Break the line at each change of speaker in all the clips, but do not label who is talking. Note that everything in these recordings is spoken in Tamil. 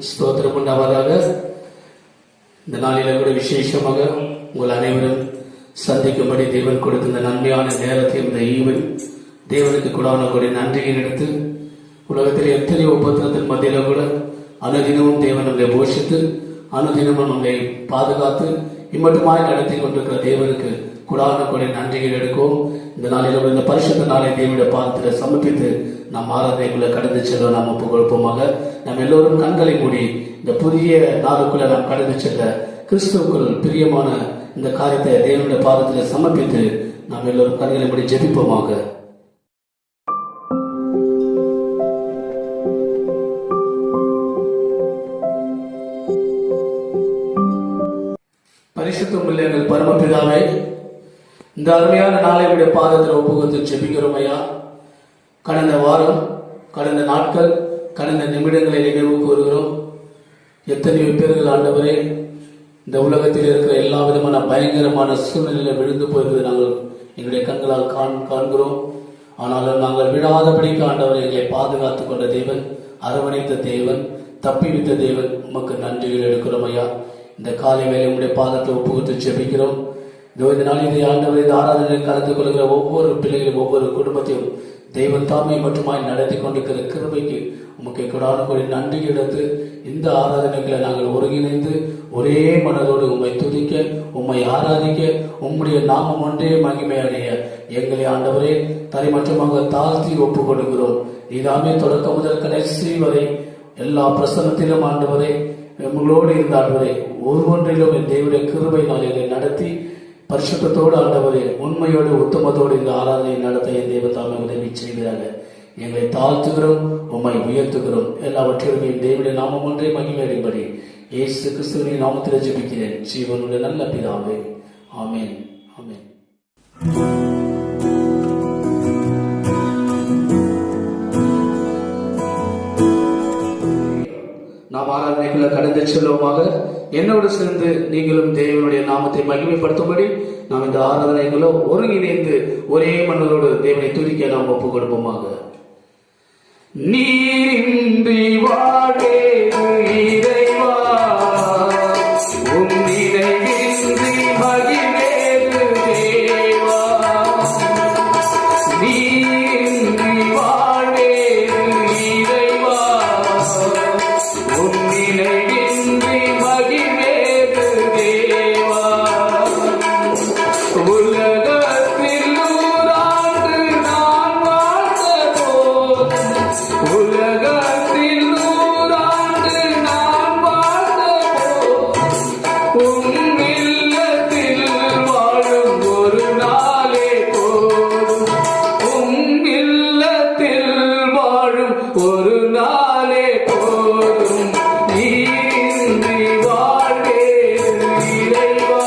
ஸ்தோத்திரம் உண்டாவதாக. இந்த நாளில கூட விசேஷமாக உங்கள் அனைவரும் சந்திக்கும்படி தேவன் கொடுத்த இந்த நன்மையான நேரத்தை, இந்த ஈவன் தேவனுக்கு கூடான கூட நன்றியை எடுத்து, உலகத்தில் எத்தனை உபத்திரத்தின் மத்தியில கூட அனுதினமும் தேவன் நம்மை போஷித்து அனுதினமும் நம்மை பாதுகாத்து இம்மட்டுமாய் நடத்தி கொண்டிருக்கிற தேவனுக்கு கூடான கூட நன்றிகள் எடுக்கும். இந்த நாளில் இந்த பரிசுத்த நாளை தேவனுடைய பாதத்தில் சமர்ப்பித்து நாம் ஆராதனைக்குள்ள கடந்து செல்ல நாம் ஒப்பு கொடுப்போமாக. நாம் எல்லோரும் கண்களை மூடி இந்த புதிய நாளுக்குள்ள நாம் கடந்து செல்ல கிறிஸ்துவுக்குள் பிரியமான இந்த காரியத்தை தேவனுடைய பாதத்தில் சமர்ப்பித்து நாம் எல்லோரும் கண்களை மூடி ஜெபிப்போமாக. பரிசுத்தமுள்ள எங்கள் பரமபிதாவே, இந்த அருமையான நாளை உடைய பாதத்தில் ஒப்புக்கொடுத்து ஜெபிக்கிறோம் ஐயா. கடந்த வாரம், கடந்த நாட்கள், கடந்த நிமிடங்களை நினைவு கூறுகிறோம். எத்தனையோ பேர்கள் ஆண்டவரே இந்த உலகத்தில் இருக்கிற எல்லா விதமான பயங்கரமான சூழ்நிலையில விழுந்து போகிறது நாங்கள் எங்களுடைய கண்களால் காண்கிறோம். ஆனாலும் நாங்கள் விழாதபடிக்கு ஆண்டவரை எங்களை பாதுகாத்துக் கொண்ட தேவன், அரவணைத்த தேவன், தப்பிவித்த தேவன், உமக்கு நன்றிகள் எடுக்கிறோம் ஐயா. இந்த காலை வேலை உடைய பாதத்தை ஒப்புக்கொடுத்து ஜெபிக்கிறோம். இந்த நாள் இதை ஆண்டவர் இந்த ஆராதனையில் கலந்து கொள்கிற ஒவ்வொரு பிள்ளைகளும் ஒவ்வொரு குடும்பத்தையும் தெய்வம் தாமை மட்டுமாய் நடத்தி கொண்டிருக்கிற கிருபைக்கு உமக்கு கொடான கூடிய நன்றி எடுத்து இந்த ஆராதனைகளை நாங்கள் ஒருங்கிணைந்து ஒரே மனதோடு உம்மை துதிக்க, உம்மை ஆராதிக்க, உம்முடைய நாமம் ஒன்றே மகிமை அடைய எங்களை ஆண்டவரே தரைமட்டமாக தாழ்த்தி ஒப்பு கொடுக்கிறோம். இதாமே தொடக்கம் முதல் கடைசி வரை எல்லா பிரசன்னத்திலும் ஆண்டவரே உங்களோடு இருந்த ஆண்டவரே ஒவ்வொன்றிலும் என் தேவனுடைய கிருபை நாளிலே நடத்தி பரிசுத்தத்தோடு ஆண்டவரே உண்மையோடு உத்தமத்தோடு இந்த ஆராதனை நடத்த என் தேவத்தாமை உதவி செய்கிறாங்க. எங்களை தாழ்த்துகிறோம், உம்மை உயர்த்துகிறோம். எல்லாவற்றிலும் என் தேவனுடைய நாமம் ஒன்றே மகிமையடைபடி இயேசு கிறிஸ்துவின் நாமத்தில் ஜெபிக்கிறேன் ஜீவனுடைய நல்ல பிதாவே, ஆமென், ஆமென். நாம் ஆராதனைக்குள்ள கடந்து செல்வோமாக. என்னோடு சேர்ந்து நீங்களும் தேவனுடைய நாமத்தை மகிமைப்படுத்தும்படி நாம் இந்த ஆராதனைக்குள்ள ஒருங்கிணைந்து ஒரே மனதோடு தேவனை துதிக்க நாம் ஒப்புக் கொடுப்போமாக. நீரின்றி வாழே இறைவா, உம் நினைவின்றி மகிழேறு தேவா, நீரின்றி வாழே இறைவா, உம் நினைவின்றி மகிழேறு தேவா, உலகத்தில் நூறாண்டு நான் வாழ்ந்த போது, உலகத்தில் நூறாண்டு நான் வாழ்ந்த போது, உம் இல்லத்தில் வாழும் ஒரு நாளே போதும், உம் இல்லத்தில் வாழும் ஒரு நாளே போதும், நீரின்றி வாழே இறைவா,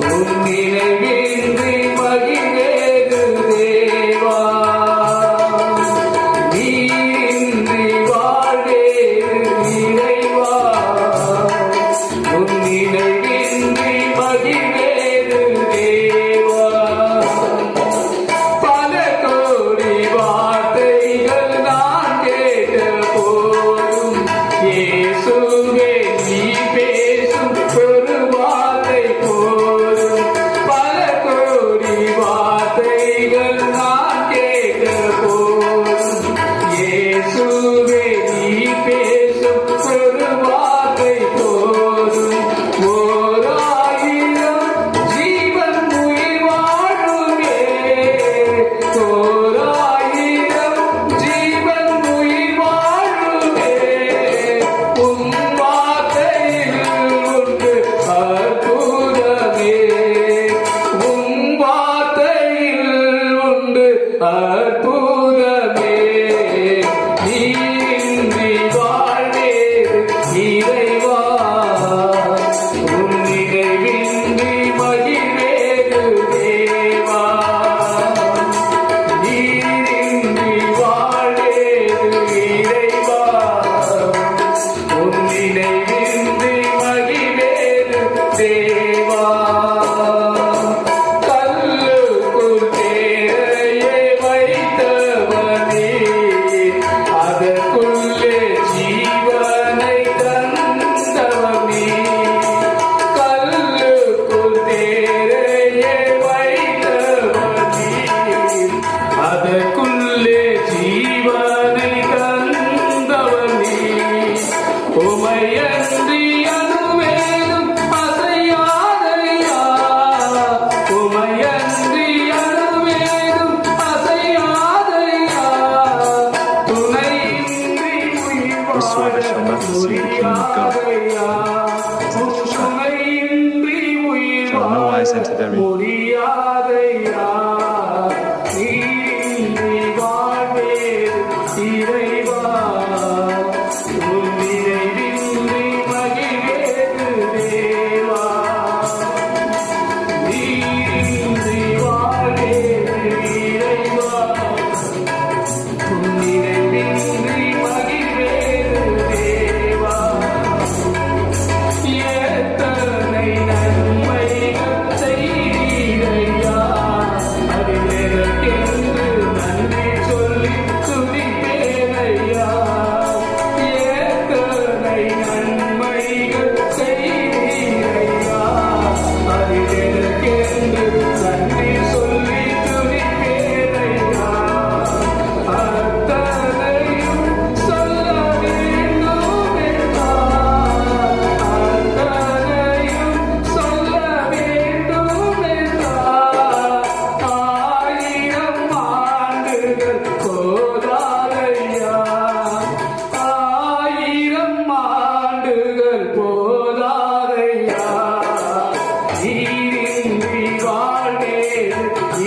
உம் நினைவின்றி மகிழேறு தேவா, நீரின்றி வாழே இறைவா, உம் நினைவின்றி மகிழேறு தேவா. பல கோடி வார்த்தைகள் நான் கேட்ட போதும், இயேசுவே நீ பேசும் ஒரு வார்த்தை போதும். பல கோடி வார்த்தைகள் நான் கேட்ட போதும், இயேசுவே நீ பேசும் ஒரு வார்த்தை போதும். ஓர் ஆயிரம் ஜீவன் உயிர் வாழுமே, ஓர் ஆயிரம் ஜீவன் உயிர் வாழுமே, உம் வார்த்தையில் உண்டு அற்புதமே, உம் வார்த்தையில் உண்டு அற்புதமே, நீரின்றி வாழே இறைவா, உம் நினைவின்றி மகிழேறு தேவா, நீரின்றி வாழே இறைவா, உம் நினைவின்றி மகிழேறு தேவா. கல்லுக்குள் தேரையை வைத்தவனே, அதற்குள்ளே ஜீவ
from no eyes into the ring.
முடியாதையா நீ வாழ்வேன் இறைவா உன் நினைவின்றி மகிழ்வேது தேவா நீ வாழ்வேன் இறைவா உன் நினைவின்றி மகிழ்வேது தேவா எத்தனை நன்மைகள் செய்தீரையா அதிலெனக்கென்று நன்றி சொல்லி துதிப்பேனையா எத்தனை நன்மைகள் செய்தீரையா அதிலெனக்கென்று நன்றி சொல்லி துதிப்பேனையா அத்தனையும் சொல்ல வேண்டும் என்றார் அத்தனையும் சொல்ல வேண்டும் என்றார் ஆயிரம் ஆண்டுகள் போதாதையா ஆயிரம் ஆண்டுகள் போதாதையா நீரின்றி வாழ்வேன்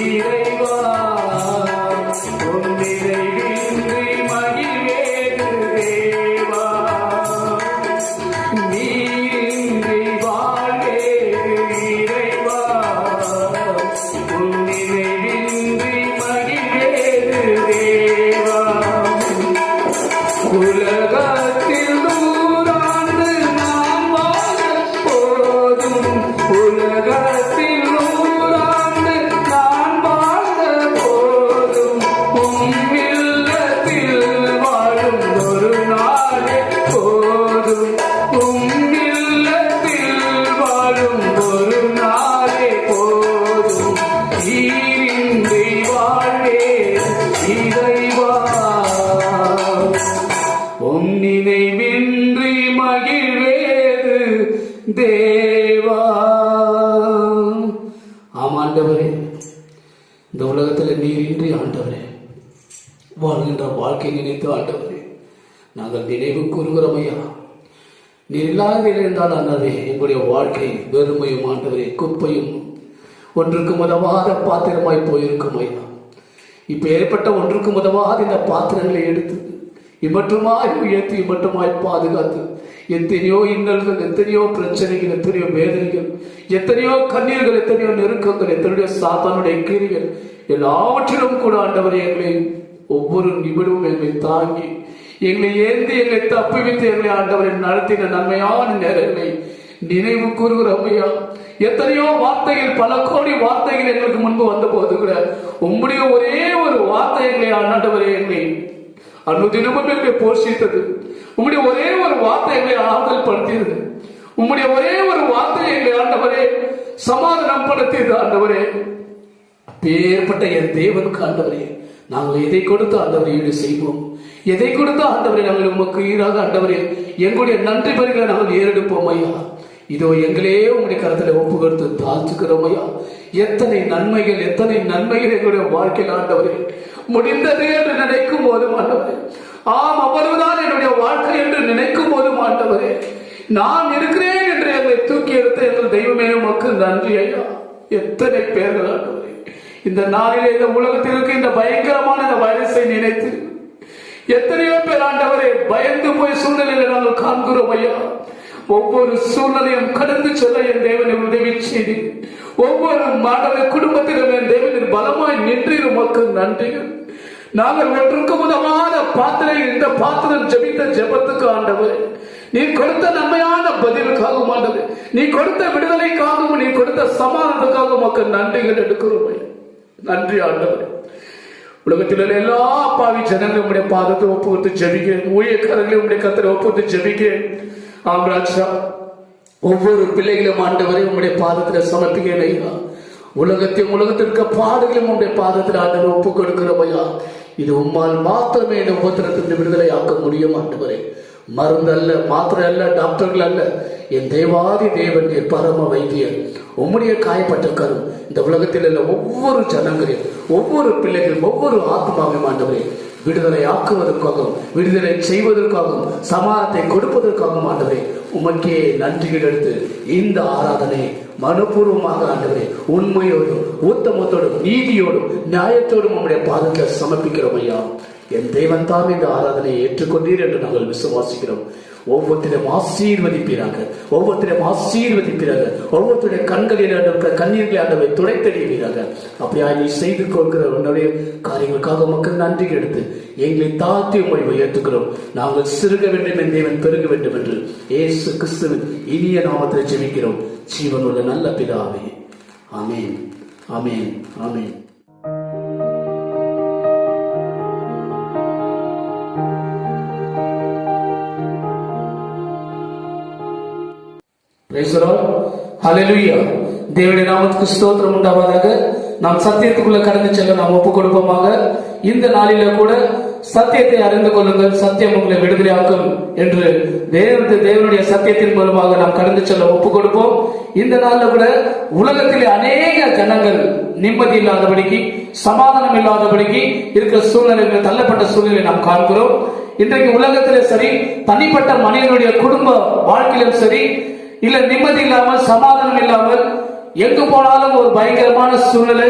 இறைவா உன் நினைவின்றி மகிழ்வேது தேவா நீரின்றி வாழ்வேது இறைவா உன் நினைவின்றி மகிழ்வேது தேவா உலகத்தில் 100 ஆண்டு நாம் வாழ போதும் உலகத்தில் 100 ஆண்டு நான் வாழ போதும் உம்மில்லத்தில் வாழும் ஒரு நாளே போதும் உம்மில்லத்தில் வாழும் ஒரு நாளே போதும் நீரின்றி வாழ்வே இறைவா உம் நினைவின்றி மகிழ்வேது தேவா ஆமாண்டவரே இந்த உலகத்தில் நீரின்றி ஆண்டவரே வாழ்கின்ற வாழ்க்கை நினைத்து ஆண்டவரே நாங்கள் நினைவு கூறுகிறோம் ஐயா நீர் இல்லாத இருந்தால் ஆண்டவரே எங்களுடைய வாழ்க்கை வெறுமையும் ஆண்டவரே குப்பையும் ஒன்றுக்கு உதவாத பாத்திரமாய் போயிருக்கும் ஐயா இப்ப ஏற்பட்ட ஒன்றுக்கு உதவாத இந்த பாத்திரங்களை எடுத்து இமற்றுமாய் உயர்த்தி இமற்றுமாய் பாதுகாத்து எத்தனையோ இன்னல்கள் எத்தனையோ பிரச்சனைகள் எத்தனையோ வேதனைகள் எத்தனையோ கண்ணீர்கள் எத்தனையோ நெருக்கங்கள் எத்தனையோ சாத்தானுடைய கிரிகள் எல்லாவற்றிலும் கூட ஆண்டவரை எங்களை ஒவ்வொரு நிமிடமும் எங்களை தாங்கி எங்களை ஏந்தி எங்களை தப்புவித்து எங்களை ஆண்டவரை நடத்தின நன்மையான நேரங்களை நினைவு கூறுகிறோம் ஐயா எத்தனையோ வார்த்தைகள் பல கோடி வார்த்தைகள் எங்களுக்கு முன்பு வந்த போது கூட உம்முடைய ஒரே ஒரு வார்த்தை எங்களை ஆண்டவரே எங்களை அனுதினமும் எங்களை போஷித்தது உம்முடைய ஒரே ஒரு வார்த்தை எங்களை ஆறுதல் படுத்தியது உம்முடைய ஒரே ஒரு வார்த்தை எங்களை ஆண்டவரே சமாதானம் படுத்தியது ஆண்டவரே பேர்பட்ட என் தேவனுக்கு ஆண்டவரே நாங்கள் எதை கொடுத்து ஆண்டவரை ஈடு செய்வோம் எதை கொடுத்து ஆண்டவரை நாங்கள் உமக்கு ஈடாக ஆண்டவரே எங்களுடைய நன்றி பரிகளை நாங்கள் ஏறெடுப்போம் ஐயா இதோ எங்களே உங்களுடைய கருத்துல ஒப்பு கொடுத்து தாழ்த்துக்கிறோம் ஐயா எத்தனை நன்மைகள் எங்களுடைய வாழ்க்கையில் ஆண்டவரே முடிந்தது என்று நினைக்கும் போதும் ஆண்டவரே ஆம் அவ்வளவுதான் என்னுடைய வாழ்க்கை என்று நினைக்கும் போதும் ஆண்டவரே நான் இருக்கிறேன் என்று எங்களை தூக்கி எடுத்த எங்கள் தெய்வமே உமக்கு நன்றி ஐயா எத்தனை பேர்கள் ஆண்டவரே இந்த நாளிலே இந்த உலகத்திற்கு இந்த பயங்கரமான இந்த வைரஸை நினைத்து எத்தனையோ பேர் ஆண்டவரே பயந்து போய் சூழ்நிலையில நாங்கள் காண்கிறோம் ஐயா ஒவ்வொரு சூழ்நிலையும் கடந்து செல்ல என் தேவனை உதவி செய்து ஒவ்வொரு மாணவ குடும்பத்திலும் என் தேவனின் பலமாய் நின்று உமக்கு நன்றிகள் நாங்கள் ஒன்றுக்கு முதலான பாத்திரம் இந்த பாத்திரம் ஜெபித்த ஜெபத்துக்கு ஆண்டவரே நீ கொடுத்த நன்மையான பதிலுக்காகவும் ஆண்டவரே நீ கொடுத்த விடுதலைக்காகவும் நீ கொடுத்த சமாதானத்துக்காகவும் உமக்கு நன்றிகள் எடுக்கிறோம் நன்றி ஆண்டவரே உலகத்தில் எல்லா பாவி ஜனங்களும் உடைய பாதத்தை ஒப்பு கொடுத்து ஜெபிக்கிறேன் ஊழியக்காரர்களையும் உடைய கத்தரை ஒப்பு கொடுத்து ஜெபிக்கிறேன் ஆம்ராஜா ஒவ்வொரு பிள்ளைகளும் ஆண்டவரை உங்களுடைய பாதத்தில் சமர்ப்பிக்கிறேன் ஐயா உலகத்திற்கு பாடுகளும் உங்களுடைய பாதத்தில் ஆண்டவர் ஒப்பு கொடுக்கிறோம் ஐயா இது உம்மால் மாத்திரமே இந்த உபத்திரத்திலிருந்து விடுதலை ஆக்க முடியும் ஆண்டவரே மருந்து அல்ல மாத்திரை அல்ல டாக்டர்கள் அல்ல என் தேவாதி தேவன் என் பரம வைத்தியர் உம்முடைய காயப்பட்ட கரும் இந்த உலகத்தில் உள்ள ஒவ்வொரு ஜனங்களையும் ஒவ்வொரு பிள்ளைகளும் ஒவ்வொரு ஆத்மாவையும் ஆண்டவரே விடுதலை ஆக்குவதற்காகவும் விடுதலை செய்வதற்காகவும் சமாதானத்தை கொடுப்பதற்காகவும் ஆண்டவரே உமக்கே நன்றிகள் எடுத்து இந்த ஆராதனை மனப்பூர்வமாக ஆண்டவரே உண்மையோடும் உத்தமத்தோடும் நீதியோடும் நியாயத்தோடும் உம்முடைய பாதத்தில் சமர்ப்பிக்கிறோம் ஐயா. என் தேவன் தான் இந்த ஆராதனையை ஏற்றுக்கொண்டீர் என்று நாங்கள் விசுவாசிக்கிறோம். ஒவ்வொருத்தரையும் ஆசீர்வதிப்பீராக, ஒவ்வொருத்தரையும் ஆசீர்வதிப்பீராக, ஒவ்வொருத்தருடைய கண்களில் இருக்கிற கண்ணீர்களை ஆண்டவை துடைத்தெறிவீராக. அப்படியா நீ செய்து கொள்கிற உன்னுடைய காரியங்களுக்காக மக்கள் நன்றி எடுத்து எங்களை தாழ்த்தி உம்மை உயர்த்துகிறோம். நாங்கள் சிறுக வேண்டும், என் தேவன் பெருக வேண்டும் என்று இயேசு கிறிஸ்துவின் இனிய நாமத்தில் ஜெபிக்கிறோம் ஜீவனுள்ள நல்ல பிதாவே. ஆமென், ஆமென், ஆமென். தேவனுடைய நாமத்துக்கு ஸ்தோத்திரம் உண்டாவதாக. நாம் சத்தியத்துக்குள்ள கடந்து செல்ல நாம் ஒப்புக் கொடுப்போமாக. இந்த நாளில கூட சத்தியத்தை அறிந்து கொள்ளுங்கள், சத்தியம் உங்களை விடுதலையாக்கும் என்று தேவனுடைய சத்தியத்தின் மூலமாக நாம் கடந்து செல்ல ஒப்புக் கொடுப்போம். இந்த நாளில் கூட உலகத்திலே அநேக ஜனங்கள் நிம்மதி இல்லாதபடிக்கு, சமாதானம் இல்லாதபடிக்கு இருக்கிற சூழ்நிலைகள், தள்ளப்பட்ட சூழ்நிலை நாம் காண்கிறோம். இன்றைக்கு உலகத்திலே சரி, தனிப்பட்ட மனிதனுடைய குடும்ப வாழ்க்கையிலும் சரி, இல்ல நிம்மதி இல்லாமல், சமாதானம் இல்லாமல், எங்கு போனாலும் ஒரு பயங்கரமான சூழ்நிலை,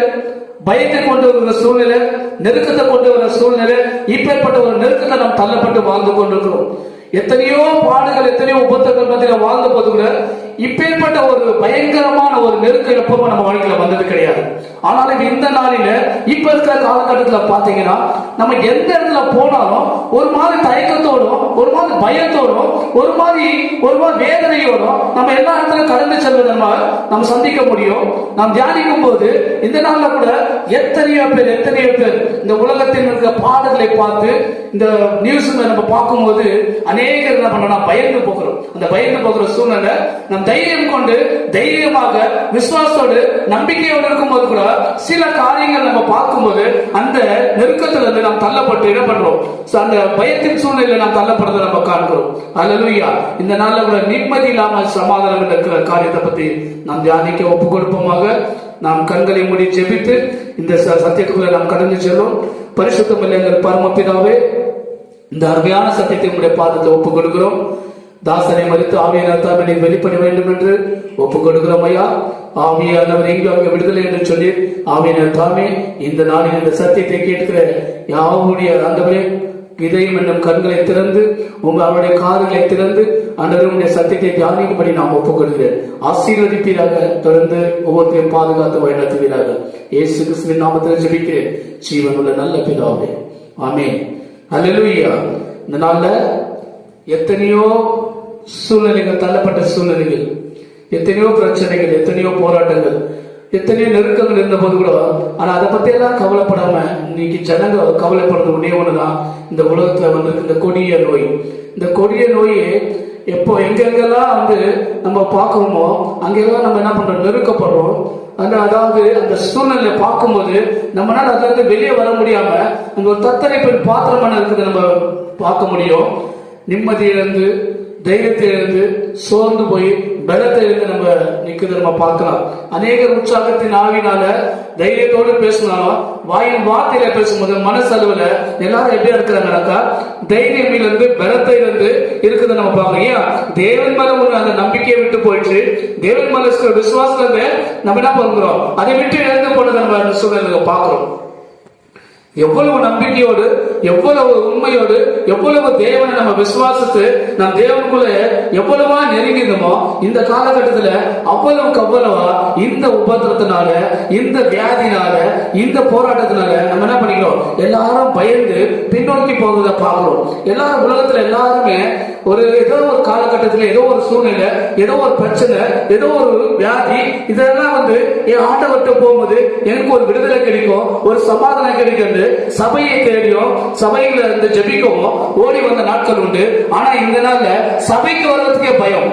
பயத்தை கொண்டு வருகிற சூழ்நிலை, நெருக்கத்தை கொண்டு வர சூழ்நிலை. இப்பேற்பட்ட ஒரு நெருக்கத்தை நாம் தள்ளப்பட்டு வாழ்ந்து கொண்டிருக்கிறோம். எத்தனையோ பாடுகள், எத்தனையோ உபத்திரங்கள் மத்தியில வாழ்ந்த போது கூட இப்பேற்பட்ட ஒரு பயங்கரமான ஒரு நெருக்கம் எப்பவும் நம்ம வாழ்க்கையில வந்தது கிடையாது. ஆனாலும் இந்த நாளில இப்ப இருக்கிற காலகட்டத்தில் பாத்தீங்கன்னா நம்ம எந்த இடத்துல போனாலும் ஒரு மாதிரி தயக்கத்தோடும், ஒரு மாதிரி பயத்தோடும், ஒரு மாதிரி வேதனையோடும் நம்ம எல்லா இடத்துல கடந்து செல்வதை நம்ம சந்திக்க முடியும். நாம் தியானிக்கும் போது இந்த நாள்ல கூட எத்தனையோ பேர் இந்த உலகத்தில் இருக்கிற பாடுகளை பார்த்து இந்த நியூஸ் நம்ம பார்க்கும்போது அநேகர் என்ன பண்ணா பயந்து போகிறோம். அந்த பயந்து போகிற சூழ்நிலை நம் தைரியம் கொண்டு தைரியமாக விசுவாசத்தோடு நம்பிக்கையோடு இருக்கும்போது கூட சில காரியங்கள் நம்ம பார்க்கும்போது அந்த நெருக்கத்திலிருந்து நாம் தள்ளப்பட்டு என்ன பண்றோம், அந்த பயத்தின் சூழ்நிலையில நாம் தள்ளப்படுறதை நம்ம காண்கிறோம். அல்லேலூயா. இந்த நாள்ல கூட நிம்மதி இல்லாமல் சமாதானம் இருக்கிற காரியத்தை பத்தி நாம் தியானிக்க ஒப்புக் கொடுப்போமாக. நாம் கண்களை மூடி ஜெபித்து இந்த சத்தியத்துக்குள்ள நாம் கடந்து செல்லும். பரிசுத்தம் இல்லைங்கிற பரமபிதாவே, இந்த அருமையான சத்தியத்தை உடைய பாதத்தை ஒப்புக் கொடுக்கிறோம். தாசனை மறித்து ஆவியானவர் வெளிப்பட வேண்டும் என்று ஒப்புக் கொடுக்கிறோம் ஐயா. ஆவியானவர் எங்கே அவங்க விடுதலை என்று சொல்லி ஆவியானவர் தாமே இந்த நாளில் இந்த சத்தியத்தை கேட்கிற யாவுடைய ஆண்டவரே இதயம் என்னும் கண்களை திறந்து அவருடைய காதுகளை திறந்து ஆண்டவருடைய சத்தியத்தை தியானிக்கும்படி நாம் ஒப்புக் கொடுக்கிறேன். ஆசீர்வதிப்பீராக, தொடர்ந்து ஒவ்வொருத்தையும் பாதுகாத்து வழிநடத்துவீராக. இயேசு கிறிஸ்துவின் நாமத்தில் ஜெபிக்கிறேன் ஜீவனுள்ள நல்ல பிதாவே. ஆமென். அல்லேலூயா. இந்த நாள்ல எத்தனையோ சூழ்நிலைகள், தள்ளப்பட்ட சூழ்நிலைகள், எத்தனையோ பிரச்சனைகள், எத்தனையோ போராட்டங்கள், எத்தனையோ நெருக்கங்கள் இருந்த போது கூட, ஆனா அதை பத்தி எல்லாம் கவலைப்படாம இன்னைக்கு ஜனங்க கவலைப்படுறது ஒன்னே ஒண்ணுதான், இந்த உலகத்துல வந்து இந்த கொடிய நோய். இந்த கொடிய நோயை எப்போ எங்கெங்கெல்லாம் நம்ம பார்க்கணுமோ அங்கெல்லாம் நம்ம என்ன பண்றோம், நெருக்கப்படுறோம். அதாவது அந்த சூழ்நிலை பார்க்கும்போது நம்மளால அதுல வெளியே வர முடியாம நம்ம ஒரு தத்தரைப்பின் பாத்திரமான இருக்கிறத நம்ம பார்க்க முடியும். நிம்மதியிலிருந்து, தைரியத்திலிருந்து, சோர்ந்து போய் பலத்தை இருந்து நம்ம நிக்கிறத நம்ம பார்க்கலாம். அநேகர் உற்சாகத்தின் ஆவினால தைரியத்தோடு பேசினாலும் வாயின் வார்த்தையில பேசும்போது மனசளவுல எல்லாரும் எப்படியா இருக்கிறாங்கனாக்கா தைரியம் இருந்து, பலத்தை இருந்து இருக்கிறத நம்ம பார்க்கலாம். ஏன் தேவன் மேல ஒரு அந்த நம்பிக்கையை விட்டு போயிட்டு, தேவன் மேல விசுவாசத்தை நம்ம என்ன பண்ணுறோம், அதை விட்டு இழந்து போனதை நம்ம சூழ்நிலை பார்க்கிறோம். எவ்வளவு நம்பிக்கையோடு, எவ்வளவு உண்மையோடு, எவ்வளவு தேவனை நம்ம விசுவாசித்து நம் தேவனுக்குள்ள எவ்வளவா நெருங்கினோமோ இந்த காலகட்டத்துல அவ்வளவுக்கு அவ்வளவா இந்த உபத்திரத்தினால, இந்த வியாதினால, இந்த போராட்டத்தினால நம்ம என்ன பண்ணிக்கிறோம், எல்லாரும் பயந்து பின்னோக்கி போவதை பார்க்கிறோம். எல்லாரும் உலகத்துல எல்லாருமே ஏதோ ஒரு காலகட்டத்தில், ஏதோ ஒரு சூழ்நிலை, ஏதோ ஒரு பிரச்சனை, ஏதோ ஒரு வியாதி, இதெல்லாம் என் ஆண்டவர்கிட்ட போகும்போது எனக்கு ஒரு விடுதலை கிடைக்கும், ஒரு சமாதானம் கிடைக்கும், சபையை தேடியும் சபையில இருந்து ஜெபிக்கவும் ஓடி வந்த நாட்கள் உண்டு. ஆனா இந்த நாள்ல சபைக்கு வர்றதுக்கே பயம்.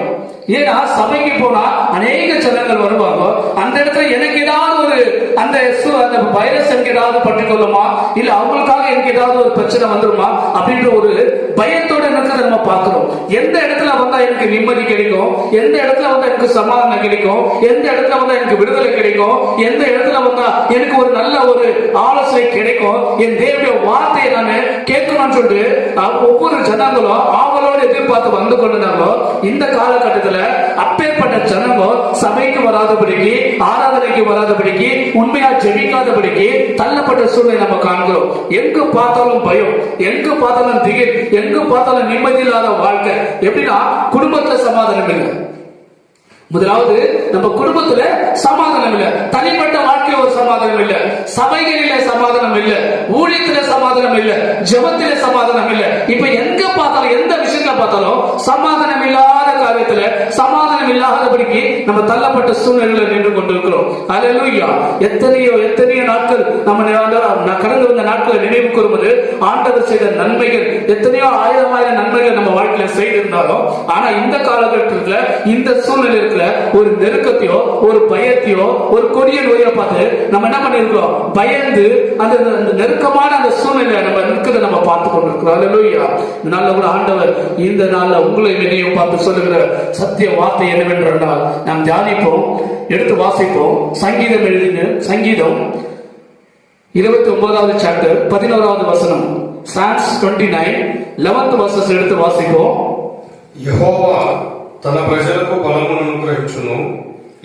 ஏன்னா சபைக்கு போனா அநேக ஜனங்கள் வருவாங்க. அந்த இடத்துல எனக்கு ஏதாவது அந்த அந்த அந்த வைரஸ் எனக்கு ஏதாவது பற்றிக்கொள்ளுமா, இல்ல அவங்களுக்காக எனக்கு ஏதாவது ஒரு பிரச்சனை வந்துருமா அப்படின்ற ஒரு பயத்தோட இருக்கிறத நம்ம பார்க்கிறோம். எந்த இடத்துல வந்தா எனக்கு நிம்மதி கிடைக்கும், எந்த இடத்துல வந்தா எனக்கு சமாதானம் கிடைக்கும், எந்த இடத்துல வந்தா எனக்கு விடுதலை கிடைக்கும், எந்த இடத்துல வந்தா எனக்கு ஒரு நல்ல ஒரு ஆலோசனை கிடைக்கும், என் தேவனுடைய வார்த்தையை நான் கேட்கணும்னு சொல்லிட்டு ஒவ்வொரு ஜனங்களும் அவங்களோட எதிர்பார்த்து வந்து கொண்டிருந்தாங்களோ, இந்த காலகட்டத்தில் அப்பேற்பட்ட ஜனங்க சபைக்கு வராதபடிக்கு, ஆராதனைக்கு வராதபடிக்கு, உண்மையா ஜெபிக்காதபடிக்கு தள்ளப்பட்ட சூழ்நிலை நம்ம காண்கிறோம். எங்கு பார்த்தாலும் பயம், எங்கு பார்த்தாலும் திகில், எங்கு பார்த்தாலும் நிம்மதி இல்லாத வாழ்க்கை. எப்படின்னா குடும்பத்துல சமாதானம் இல்லை. முதலாவது நம்ம குடும்பத்துல சமாதானம் இல்ல, தனிப்பட்ட வாழ்க்கையில ஒரு சமாதானம் இல்ல, சபைகளில சமாதானம் இல்ல, ஊழியத்துல சமாதானம் இல்ல, ஜெபத்தில சமாதானம் இல்ல. இப்ப எங்க பார்த்தாலும், எந்த விஷயத்துல பார்த்தாலும் சமாதானம் இல்லாத காரியத்துல, சமாதானம் இல்லாதபடிக்கு நம்ம தள்ளப்பட்ட சூழ்நிலையில நின்று கொண்டிருக்கிறோம். அல்லேலூயா. எத்தனையோ நாட்கள் நம்ம கடந்து வந்த நாட்களை நினைவு கூறும்போது ஆண்டவர் செய்த நன்மைகள், எத்தனையோ ஆயிரம் நன்மைகள் நம்ம வாழ்க்கையில செய்திருந்தாலும், ஆனா இந்த காலகட்டத்தில் இந்த சூழ்நிலை ஒரு நெருக்கத்தையோ, ஒரு பயத்தையோ, ஒரு கொடிய நோயை பார்த்து நம்ம என்ன பண்ணிருக்கோம், பயந்து அந்த நெருக்கமான அந்த சூழ்நிலை நம்ம இருக்கிறத நம்ம பார்த்து கொண்டிருக்கிறோம். அல்லேலூயா. நல்ல கூட ஆண்டவர் இந்த நாள்ல உங்களை என்னையும் பார்த்து சொல்லுகிற சத்திய வார்த்தை என்னவென்றால், நாம் தியானிப்போம், எடுத்து வாசிப்போம். சங்கீதம் எழுதின சங்கீதம் 29வது சாப்டர் 11வது வசனம், Psalms 29 11th verses எடுத்து వాసిపోం.
యెహోవా తన ప్రజలకు బలమును అనుగ్రహించును.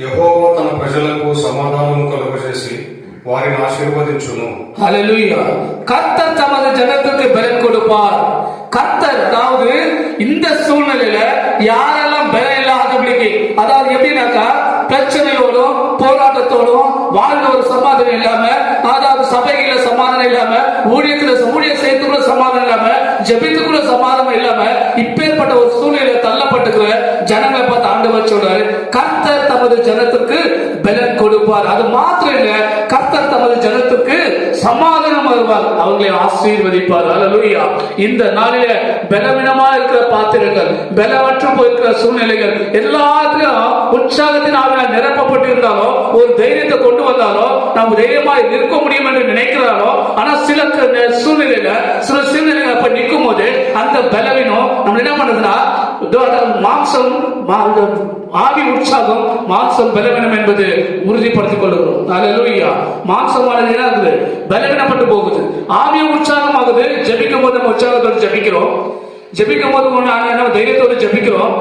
యెహోవా తన ప్రజలకు సమాధానము కలుగజేసి వారిని ఆశీర్వదించును.
ஹல்லேலூயா. கர்த்தர் தமது ஜனத்துக்கு பலன் கொடுப்பார். கர்த்தர், அதாவது இந்த சூழ்நிலையில யாரெல்லாம் பலம் இல்லாதபடிக்கு, அதாவது எப்படின்னாக்கா பிரச்சனையோடும் போராட்டத்தோடும் வாழ்ந்த ஒரு சமாதானம் இல்லாம, அதாவது சபையில சமாதானம் இல்லாம, ஊழிய செய்யறதுக்குள்ள சமாதானம் இல்லாம, ஜெபித்துக்குள்ள சமாதானம் இல்லாம, இப்பேற்பட்ட ஒரு சூழ்நிலை தள்ளப்பட்டுக்கிற ஜனங்களை பார்த்து ஆண்டவர் சொல்றாரு, கர்த்தர் தமது ஜனத்துக்கு பலன் கொடுப்பார். அது மாத்திரம் இல்ல, கர்த்தர் தமது ஜனத்துக்கு சமாதானம் வருவார், அவர்களை ஆசீர்வதிப்பார். அல்லேலூயா. இந்த நாளில பலவீனமா இருக்கிற பாத்திரங்கள், பலவற்று போயிருக்கிற சூழ்நிலைகள் எல்லாத்திலும் உற்சாகத்தின் ஆவியால் நிரப்பப்பட்டிருந்தாலும், ஒரு தைரியத்தை கொண்டு வந்தாலும், நாம் தைரியமா இருக்க முடியும் என்று நினைக்கிறாரோ, ஆனா சில சூழ்நிலையில அப்ப நிற்கும் போது அந்த பலவீனம் நம்ம என்ன பண்ணுதுன்னா, மாம்சம் ஆவி உற்சாகம், மாம்சம் பலவீனம் என்பது உறுதிப்படுத்திக் கொள்கிறோம். அல்லேலூயா. மாம்சமானது என்ன ஆகுது, பலவீனப்பட்டு போகுது, ஆவியும் உற்சாகம் ஆகுது. ஜெபிக்கும் போது நம்ம உற்சாகத்தோடு ஜெபிக்கிறோம், ஜெபிக்கும் போது தைரியத்தோடு ஜெபிக்கிறோம்.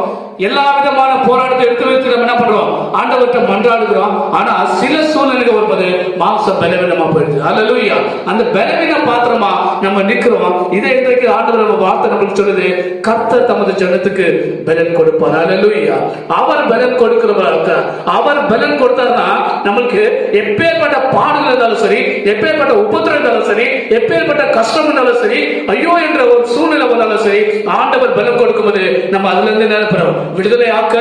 எல்லா விதமான போராட்டத்தை எடுத்து வைத்து நம்ம என்ன பண்றோம், ஆண்டவர்கிட்ட மன்றாடுகிறோம். ஆனா சில சூழ்நிலைகள் வரும்போது மாம்சம் பலவீனமா போயிடுது. அல்லேலூயா. அந்த பலவீன பாத்திரமா நம்ம நிக்கிறோம். இதை இன்றைக்கு ஆண்டவர் நம்ம வார்த்தை நம்மளுக்கு சொல்லுது, கர்த்தர் தமது ஜனத்துக்கு பலன் கொடுப்பார். அல்லேலூயா. அவர் பலன் கொடுக்கிறவராக, அவர் பலன் கொடுத்தாருன்னா நம்மளுக்கு எப்பேற்பட்ட பாடுகள் இருந்தாலும் சரி, எப்பேற்பட்ட உபத்திரம் இருந்தாலும் சரி, எப்பேற்பட்ட கஷ்டம் இருந்தாலும் சரி, ஐயோ என்ற ஒரு சூழ்நிலை வந்தாலும் சரி, ஆண்டவர் பலன் கொடுக்கும்போது நம்ம அதுல இருந்து நினைப்போம், விடுதலையாக்க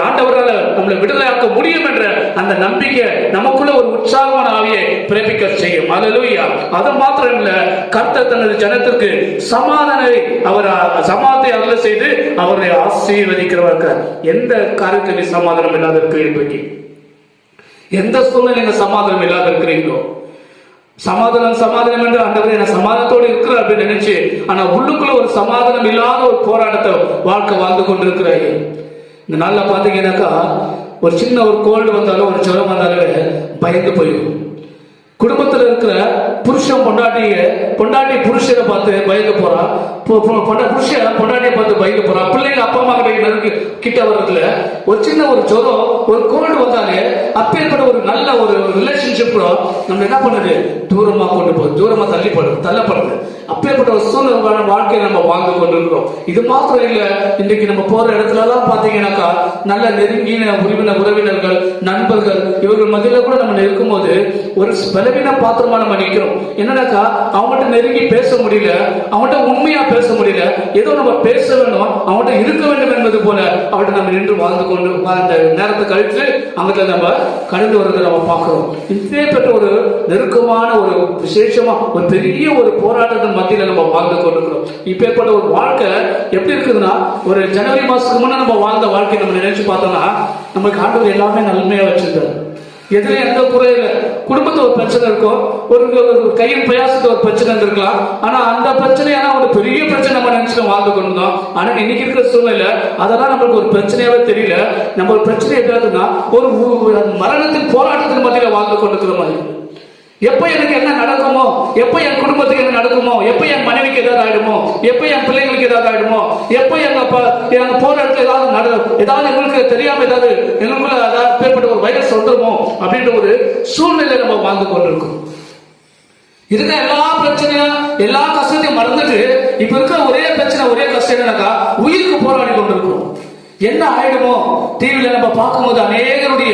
ஆண்டவரால் நம்மளை விடுதலையாக்க முடியும் என்ற அந்த நம்பிக்கை நமக்குள்ள ஒரு உற்சாகமான ஆவியை பிறப்பிக்க செய்யும். அல்லேலூயா. அது மாத்திரம் இல்ல, கர்த்தர் தனது ஜனத்திற்கு சமாதானத்தை அருள செய்து அவரை ஆசீர்வதிக்கிறவர்கள். எந்த காரியத்தில் சமாதானம் இல்லாத இருக்கிறீங்க, எந்த சூழ்நிலை சமாதானம் இல்லாத இருக்கிறீங்களோ, சமாதானம் என்று ஆண்டவர் என்ன சமாதானத்தோடு இருக்கிற அப்படின்னு நினைச்சு, ஆனா உள்ளுக்குள்ள ஒரு சமாதானம் இல்லாத ஒரு போராட்டத்தை வாழ்க்கை வாழ்ந்து கொண்டிருக்கிறாங்க. இந்த நாள்ல பாத்தீங்கன்னாக்கா ஒரு சின்ன ஒரு கோல்டு வந்தாலும், ஒரு ஜுரம் வந்தாலே பயந்து போயிடும். குடும்பத்தில் இருக்கிற புருஷன் பொண்டாட்டி புருஷனை பார்த்து பயந்து போறா, புருஷன் பொண்டாட்டியை பார்த்து பயந்து போறா, பிள்ளைங்க அப்பா அம்மா கிட்ட வர்றதுல ஒரு சின்ன ஒரு ஜுரம், ஒரு கோல்டு வந்தாலே அப்பேற்பட்ட ஒரு நல்ல ஒரு ரிலேஷன்ஷிப் நம்ம என்ன பண்ணுது, தூரமா கொண்டு போகுது, தூரமா தள்ளப்படுது. அப்பேற்பட்ட ஒரு சூழ்நிலை வாழ்க்கையை நம்ம வாழ்ந்து கொண்டிருக்கிறோம். இது மாத்திரம் இல்ல, இன்றைக்கு நம்ம போற இடத்துல எல்லாம் பாத்தீங்கன்னாக்கா நல்ல நெருங்கின உறவினர்கள், நண்பர்கள், இவர்கள் மத்தியில கூட நம்ம இருக்கும் போது ஒரு பலவீன பாத்திரமா நம்ம நிற்கிறோம். என்னன்னாக்கா அவங்ககிட்ட நெருங்கி பேச முடியல, அவங்ககிட்ட உண்மையா பேச முடியல, ஏதோ நம்ம பேச வேண்டும், அவங்ககிட்ட இருக்க வேண்டும் என்பது போல அவர்கிட்ட நம்ம நின்று வாழ்ந்து கொண்டு அந்த நேரத்தை கழித்து அங்கிட்ட நம்ம கடந்து வருவதை நம்ம பார்க்கிறோம். இப்பேற்பட்ட ஒரு நெருக்கமான ஒரு விசேஷமா ஒரு பெரிய ஒரு போராட்டத்தின் மத்தியில நம்ம வாழ்ந்து கொண்டிருக்கிறோம். இப்பேற்பட்ட ஒரு வாழ்க்கை எப்படி இருக்குதுன்னா, ஒரு ஜனவரி மாசத்துக்கு முன்ன நம்ம வாழ்ந்த வாழ்க்கை நம்ம நினைச்சு பார்த்தோம்னா, நமக்கு ஆண்டவர் எல்லாமே நன்மையா வச்சிருக்காரு. எதுல எந்த குறையில குடும்பத்துல ஒரு பிரச்சனை இருக்கும், ஒரு கையின் பிரயாசத்துல ஒரு பிரச்சனை இருக்கலாம். ஆனா அந்த பிரச்சனையான ஒரு பெரிய பிரச்சனை நம்ம நினைச்சு வாழ்ந்து கொண்டிருந்தோம். ஆனா இன்னைக்கு இருக்கிற சூழ்நிலை அதெல்லாம் நம்மளுக்கு ஒரு பிரச்சனையாவே தெரியல. நம்ம ஒரு பிரச்சனை எப்படியாதுன்னா ஒரு மரணத்தின் போராட்டத்தின் மத்தியில வாழ்ந்து கொண்டிருக்கிற மாதிரி. எப்ப எனக்கு என்ன நடக்குமோ, எப்ப என் குடும்பத்துக்கு என்ன நடக்குமோ, எப்ப என் மனைவிக்கு ஏதாவது ஆயிடுமோ, எப்ப என் பிள்ளைங்களுக்கு ஏதாவது ஆயிடுமோ, எப்ப எங்க போற இடத்துல ஏதாவது எங்களுக்கு தெரியாம எங்களுக்குள்ள ஏற்பட்ட ஒரு வைரஸ் வந்துருமோ அப்படின்ற ஒரு சூழ்நிலை நம்ம வாழ்ந்து கொண்டிருக்கோம். இருக்கிற எல்லா பிரச்சனையும் எல்லா கஷ்டத்தையும் மறந்துட்டு இப்ப இருக்கிற ஒரே பிரச்சனை ஒரே கஷ்டம் என்னன்னாக்கா உயிருக்கு போராடி கொண்டிருக்கிறோம். என்ன ஆயிடுமோ? டிவியில நம்ம பார்க்கும்போது அநேகருடைய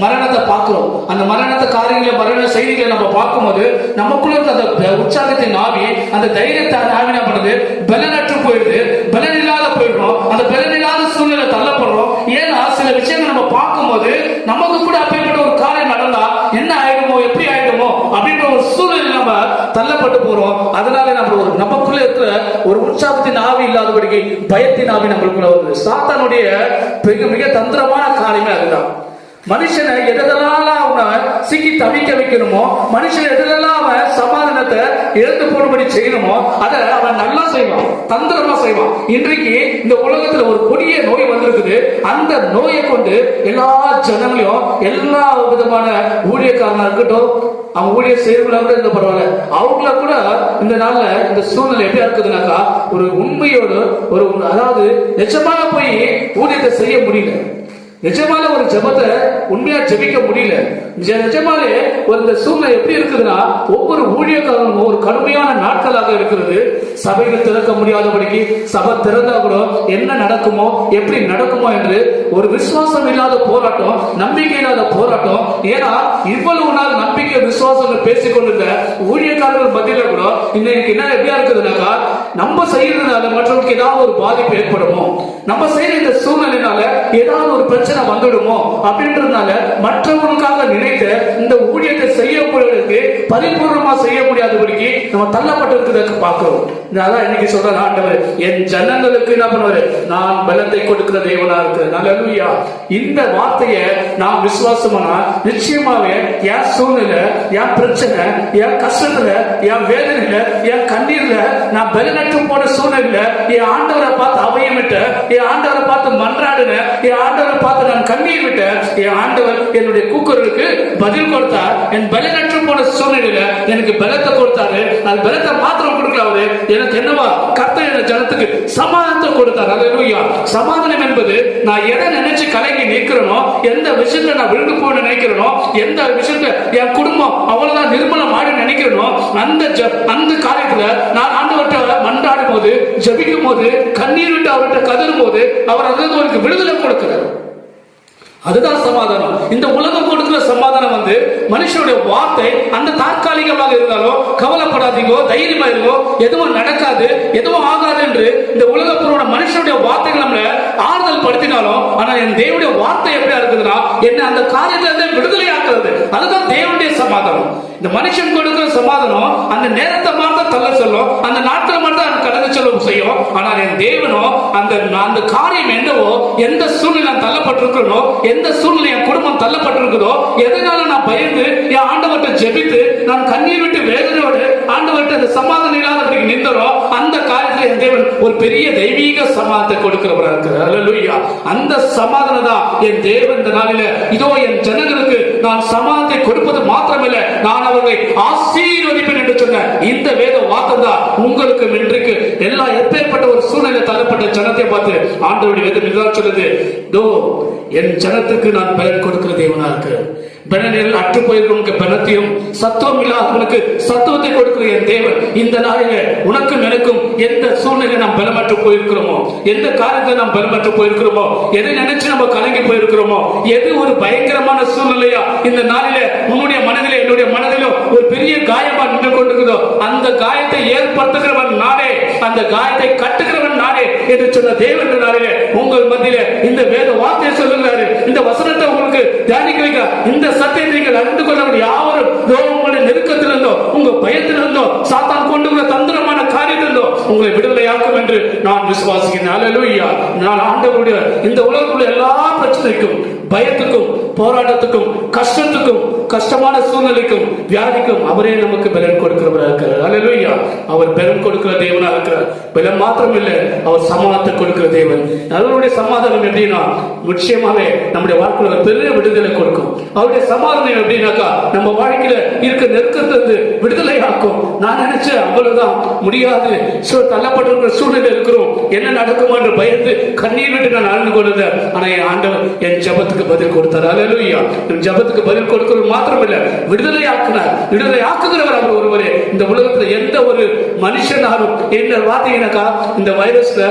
மரணத்தை பார்க்கிறோம். அந்த மரணத்தை காரியங்களை மரண செய்திகளை நம்ம பார்க்கும்போது நமக்குள்ள இருக்க அந்த உற்சாகத்தின் ஆவி, அந்த தைரியத்தை ஆவி என்ன பண்ணுது? பலனற்று போயிடுது, பலனில்லாத போயிடுறோம். அந்த பலனில்லாத சூழ்நிலை தள்ளப்படுறோம். ஏன்னா சில விஷயங்கள் நம்ம பார்க்கும்போது நமக்கு கூட அப்பேற்பட்ட ஒரு காரியம் நடந்தா என்ன ஆயிடுமோ, எப்படி ஆயிடுமோ அப்படின்ற ஒரு சூழ்நிலை நம்ம தள்ளப்பட்டு போறோம். அதனால நம்ம நமக்குள்ள இருக்கிற ஒரு உற்சாகத்தின் ஆவி இல்லாதபடிக்கு பயத்தின் ஆவி நம்மளுக்குள்ள வருது. சாத்தானுடைய மிக மிக தந்திரமான காரியமே அதுதான். மனுஷனை எதெல்லாம் அவனை சிக்கி தவிக்க வைக்கணுமோ, மனுஷன் எதெல்லாம் அவன் சமாதானத்தை இழந்து போடும்படி செய்யணுமோ அதை அவன் நல்லா செய்வான், தந்திரமா செய்வான். இன்றைக்கு இந்த உலகத்துல ஒரு கொடிய நோய் வந்திருக்குது. அந்த நோயை கொண்டு எல்லா ஜனங்களையும், எல்லா விதமான ஊழியக்காரனா இருக்கட்டும், அவங்க ஊழியர் செய்யறவங்களா கூட இருந்த பரவாயில்ல, அவங்கள கூட இந்த நாள்ல இந்த சூழ்நிலை எப்படியா இருக்குதுனாக்கா ஒரு உண்மையோடு ஒரு அதாவது நிஜமாக போய் ஊழியத்தை செய்ய முடியல. நிஜமான ஒரு ஜபத்தை உண்மையா ஜபிக்க முடியல. நிஜமாலே ஒரு சூழ்நிலை எப்படி இருக்குதுன்னா ஒவ்வொரு ஊழியக்காரனும் ஒரு கடுமையான நாட்களாக இருக்கிறது. சபைகள் திறக்க முடியாதபடிக்கு, சபை திறந்தா கூட என்ன நடக்குமோ எப்படி நடக்குமோ என்று ஒரு விசுவாசம் இல்லாத போராட்டம், நம்பிக்கை இல்லாத போராட்டம். ஏன்னா இவ்வளவு நாள் நம்பிக்கை விசுவாசம் பேசிக்கொண்டிருந்த ஊழியக்காரர்கள் மத்தியில கூட இன்னைக்கு என்ன எப்படியா இருக்குதுனாக்கா நம்ம செய்யறதுனால மற்றவங்களுக்கு ஏதாவது ஒரு பாதிப்பு ஏற்படுமோ, நம்ம செய்யற இந்த சூழ்நிலையினால ஏதாவது ஒரு பிரச்சனை வந்துடுமோ அப்படின்றதுனால மற்றவங்களுக்காக நினைத்து இந்த ஊழியத்தை செய்யப்படுவதற்கு பரிபூர்ணமா செய்ய முடியாதபடிக்கு நம்ம தள்ளப்பட்டிருக்கிறதுக்கு பார்க்கிறோம். அதான் இன்னைக்கு சொல்ற ஆண்டவர் என் ஜனங்களுக்கு என்ன பண்ணுவாரு? நான் பலத்தை கொடுக்கிற தேவனா இருக்கு. அல்லேலூயா. இந்த வார்த்தையை நான் விசுவாசமானா நிச்சயமாவே என் சூழ்நிலை, என் பிரச்சனை, என் கஷ்டத்துல, என் வேதனையில, என் கண்ணீர்ல, நான் பலனற்று போன சூழ்நிலை என் ஆண்டவரை பார்த்து அவையம் விட்ட, என் ஆண்டவரை பார்த்து மன்றாடுன, என் ஆண்டவரை பார்த்து நான் கண்ணீர் விட்ட, என் ஆண்டவர் என்னுடைய கூக்குரலுக்கு பதில் கொடுத்தார். என் பலனற்று போன சூழ்நிலையில எனக்கு பலத்தை கொடுத்தாரு. அது பலத்தை மாத்திரம் கொடுக்கலாவது எனக்கு என்னவா கர்த்தர் என் ஜனத்துக்கு சமாதானத்தை கொடுத்தார். அல்லேலூயா. சமாதானம் என்பது நான் எதை நினைச்சு கலங்கி நிற்கிறனோ, எந்த விஷயத்துல நான் விழுந்து போக நினைக்கிறனோ, எந்த விஷயத்துல என் குடும்பம் அவ்வளவுதான் நிர்மலம் ஆடி நினைக்கிறனோ அந்த காரியத்துல நான் ஆண்டவர்கிட்ட மன்றாடும் போது, ஜபிக்கும் போது, கண்ணீர் விட்டு அவர்கிட்ட கதறும் போது அவர் அதுக்கு விடுதலை கொடுக்கிறார். அதுதான் சமாதானம். இந்த உலகம் கொடுக்கிற சமாதானம் மனுஷனுடைய வார்த்தை அந்த தற்காலிகமாக இருந்தாலும் கவலைப்படாதீங்கோ, தைரியமா இருக்கோ, எதுவும் நடக்காது, எதுவும் ஆகாது என்று இந்த உலகத்தோட மனுஷனுடைய வார்த்தைகள் நம்மள ஆறுதல் படுத்தினாலும், ஆனா என் தேவனுடைய வார்த்தை எப்படியா இருக்குதுன்னா என்ன அந்த காரியத்தை விடுதலை ஆக்குறது. அதுதான் தேவனுடைய சமாதானம். இந்த மனுஷன் கொடுக்கிற சமாதானம் அந்த நேரத்தை மாற்ற தள்ள சொல்லும், அந்த நாட்களை மாற்ற கடந்து செல்லும் செய்யும். ஆனால் என் தேவனோ அந்த காரியம் என்னவோ, எந்த சூழ்நிலை தள்ளப்பட்டிருக்கிறனோ, எந்த சூழ்நிலை என் குடும்பம் தள்ளப்பட்டிருக்கிறதோ, எதனால நான் பயந்து என் ஆண்டவர்கிட்ட ஜெபித்து நான் கண்ணீர் விட்டு வேதனையோடு ஆண்டவர்கிட்ட அந்த சமாதானம் இல்லாதபடிக்கு நின்றோ, அந்த காரியத்தில் என் தேவன் ஒரு பெரிய தெய்வீக சமாதானத்தை கொடுக்கிறவராக இருக்கிறார். அல்லேலூயா. அந்த சமாதானம் தான் என் தேவன் இந்த நாளில இதோ என் ஜனங்களுக்கு நான் சமாதானத்தை கொடுப்பது மாத்திரமில்ல, நான் அவர்களை ஆசீர்வதிப்பேன் என்று சொன்ன இந்த வேத வார்த்தை தான் உங்களுக்கு இன்றைக்கு எல்லா எப்பேற்பட்ட ஒரு சூழ்நிலை தள்ளப்பட்ட ஜனத்தை பார்த்து ஆண்டவருடைய வேதம் இதுதான் சொல்லுது, தோ என் ஜனத்துக்கு நான் பலன் கொடுக்கிற தேவனா இருக்கு. பலனில் அற்று போயிருக்கிறவங்களுக்கு பலத்தையும், சத்துவம் இல்லாதவனுக்கு சத்துவத்தை கொடுக்கிற என் தேவன் இந்த நாளில உனக்கும் எனக்கும் எந்த சூழ்நிலை நாம் பலமற்று போயிருக்கிறோமோ, எந்த காரியத்தை நாம் பலமற்று போயிருக்கிறோமோ, எதை நினைச்சு நம்ம கலங்கி போயிருக்கிறோமோ, எது ஒரு பயங்கரமான சூழ்நிலையா இந்த நாளில உன்னுடைய மனதிலே என்னுடைய மனதிலும் ஒரு பெரிய காயமா நின்று கொண்டிருக்கிறதோ, அந்த காயத்தை ஏற்படுத்துகிறவன் நானே, அந்த காயத்தை கட்டுகிறவன் நானே என்று சொன்ன தேவன் நாளிலே உங்கள் மத்தியில இந்த வேத வார்த்தையை சொல்லுகிறாரு. இந்த வசனத்தை உங்களுக்கு தியானிக்க வைக்க, இந்த சத்தியத்தை நீங்கள் அறிந்து கொள்ள யாவரும் உங்களுடைய நெருக்கத்திலிருந்தோ, உங்க பயத்திலிருந்தோ, சாத்தான் கொண்டு வர தந்திரமான காரியத்திலிருந்தோ உங்களை விடுதலையாக்கும் என்று நான் விசுவாசிக்கிறேன். அல்லேலூயா. நான் ஆண்டவருடைய இந்த உலகத்துள்ள எல்லா பிரச்சனைக்கும், பயத்துக்கும், போராட்டத்துக்கும், கஷ்டத்துக்கும், கஷ்டமான சூழ்நிலைக்கும், வியாதிக்கும் அவரே நமக்கு பலன் கொடுக்கிறவராக இருக்கிறார். அல்லேலூயா. அவர் பலன் கொடுக்கிற தேவனாக இருக்கிறார். பலன் மாத்திரம் இல்லை, அவர் சமாதானத்தை கொடுக்கிற தேவன். அவருடைய சமாதானம் எப்படின்னா நிச்சயமாவே நம்முடைய வாழ்க்கையில பெரிய விடுதலை கொடுக்கும். அவருடைய சமாதானம் எப்படின்னாக்கா நம்ம வாழ்க்கையில இருக்க நெருக்கத்திலிருந்து விடுதலை ஆக்கும். நான் நினைச்சேன் அவ்வளவுதான், முடியாது, தள்ளப்பட்டிருக்கிற சூழ்நிலை இருக்கிறோம், என்ன நடக்கும் என்று பயந்து கண்ணீர் விட்டு நான் அழுந்து கொண்டேன். ஆனா என் ஆண்டவர் என் ஜெபத்துக்கு பதில் கொடுத்தார். அல்லேலூயா. என் ஜெபத்துக்கு பதில் கொடுக்கிறது மாத்திரம் இல்ல, விடுதலை ஆக்கினார். விடுதலை ஆக்குகிறவர் அவர் ஒருவரே. இந்த உலகத்துல எந்த ஒரு மனுஷனாலும் என்ன வார்த்தைனாக்கா, இந்த வைரஸ்ல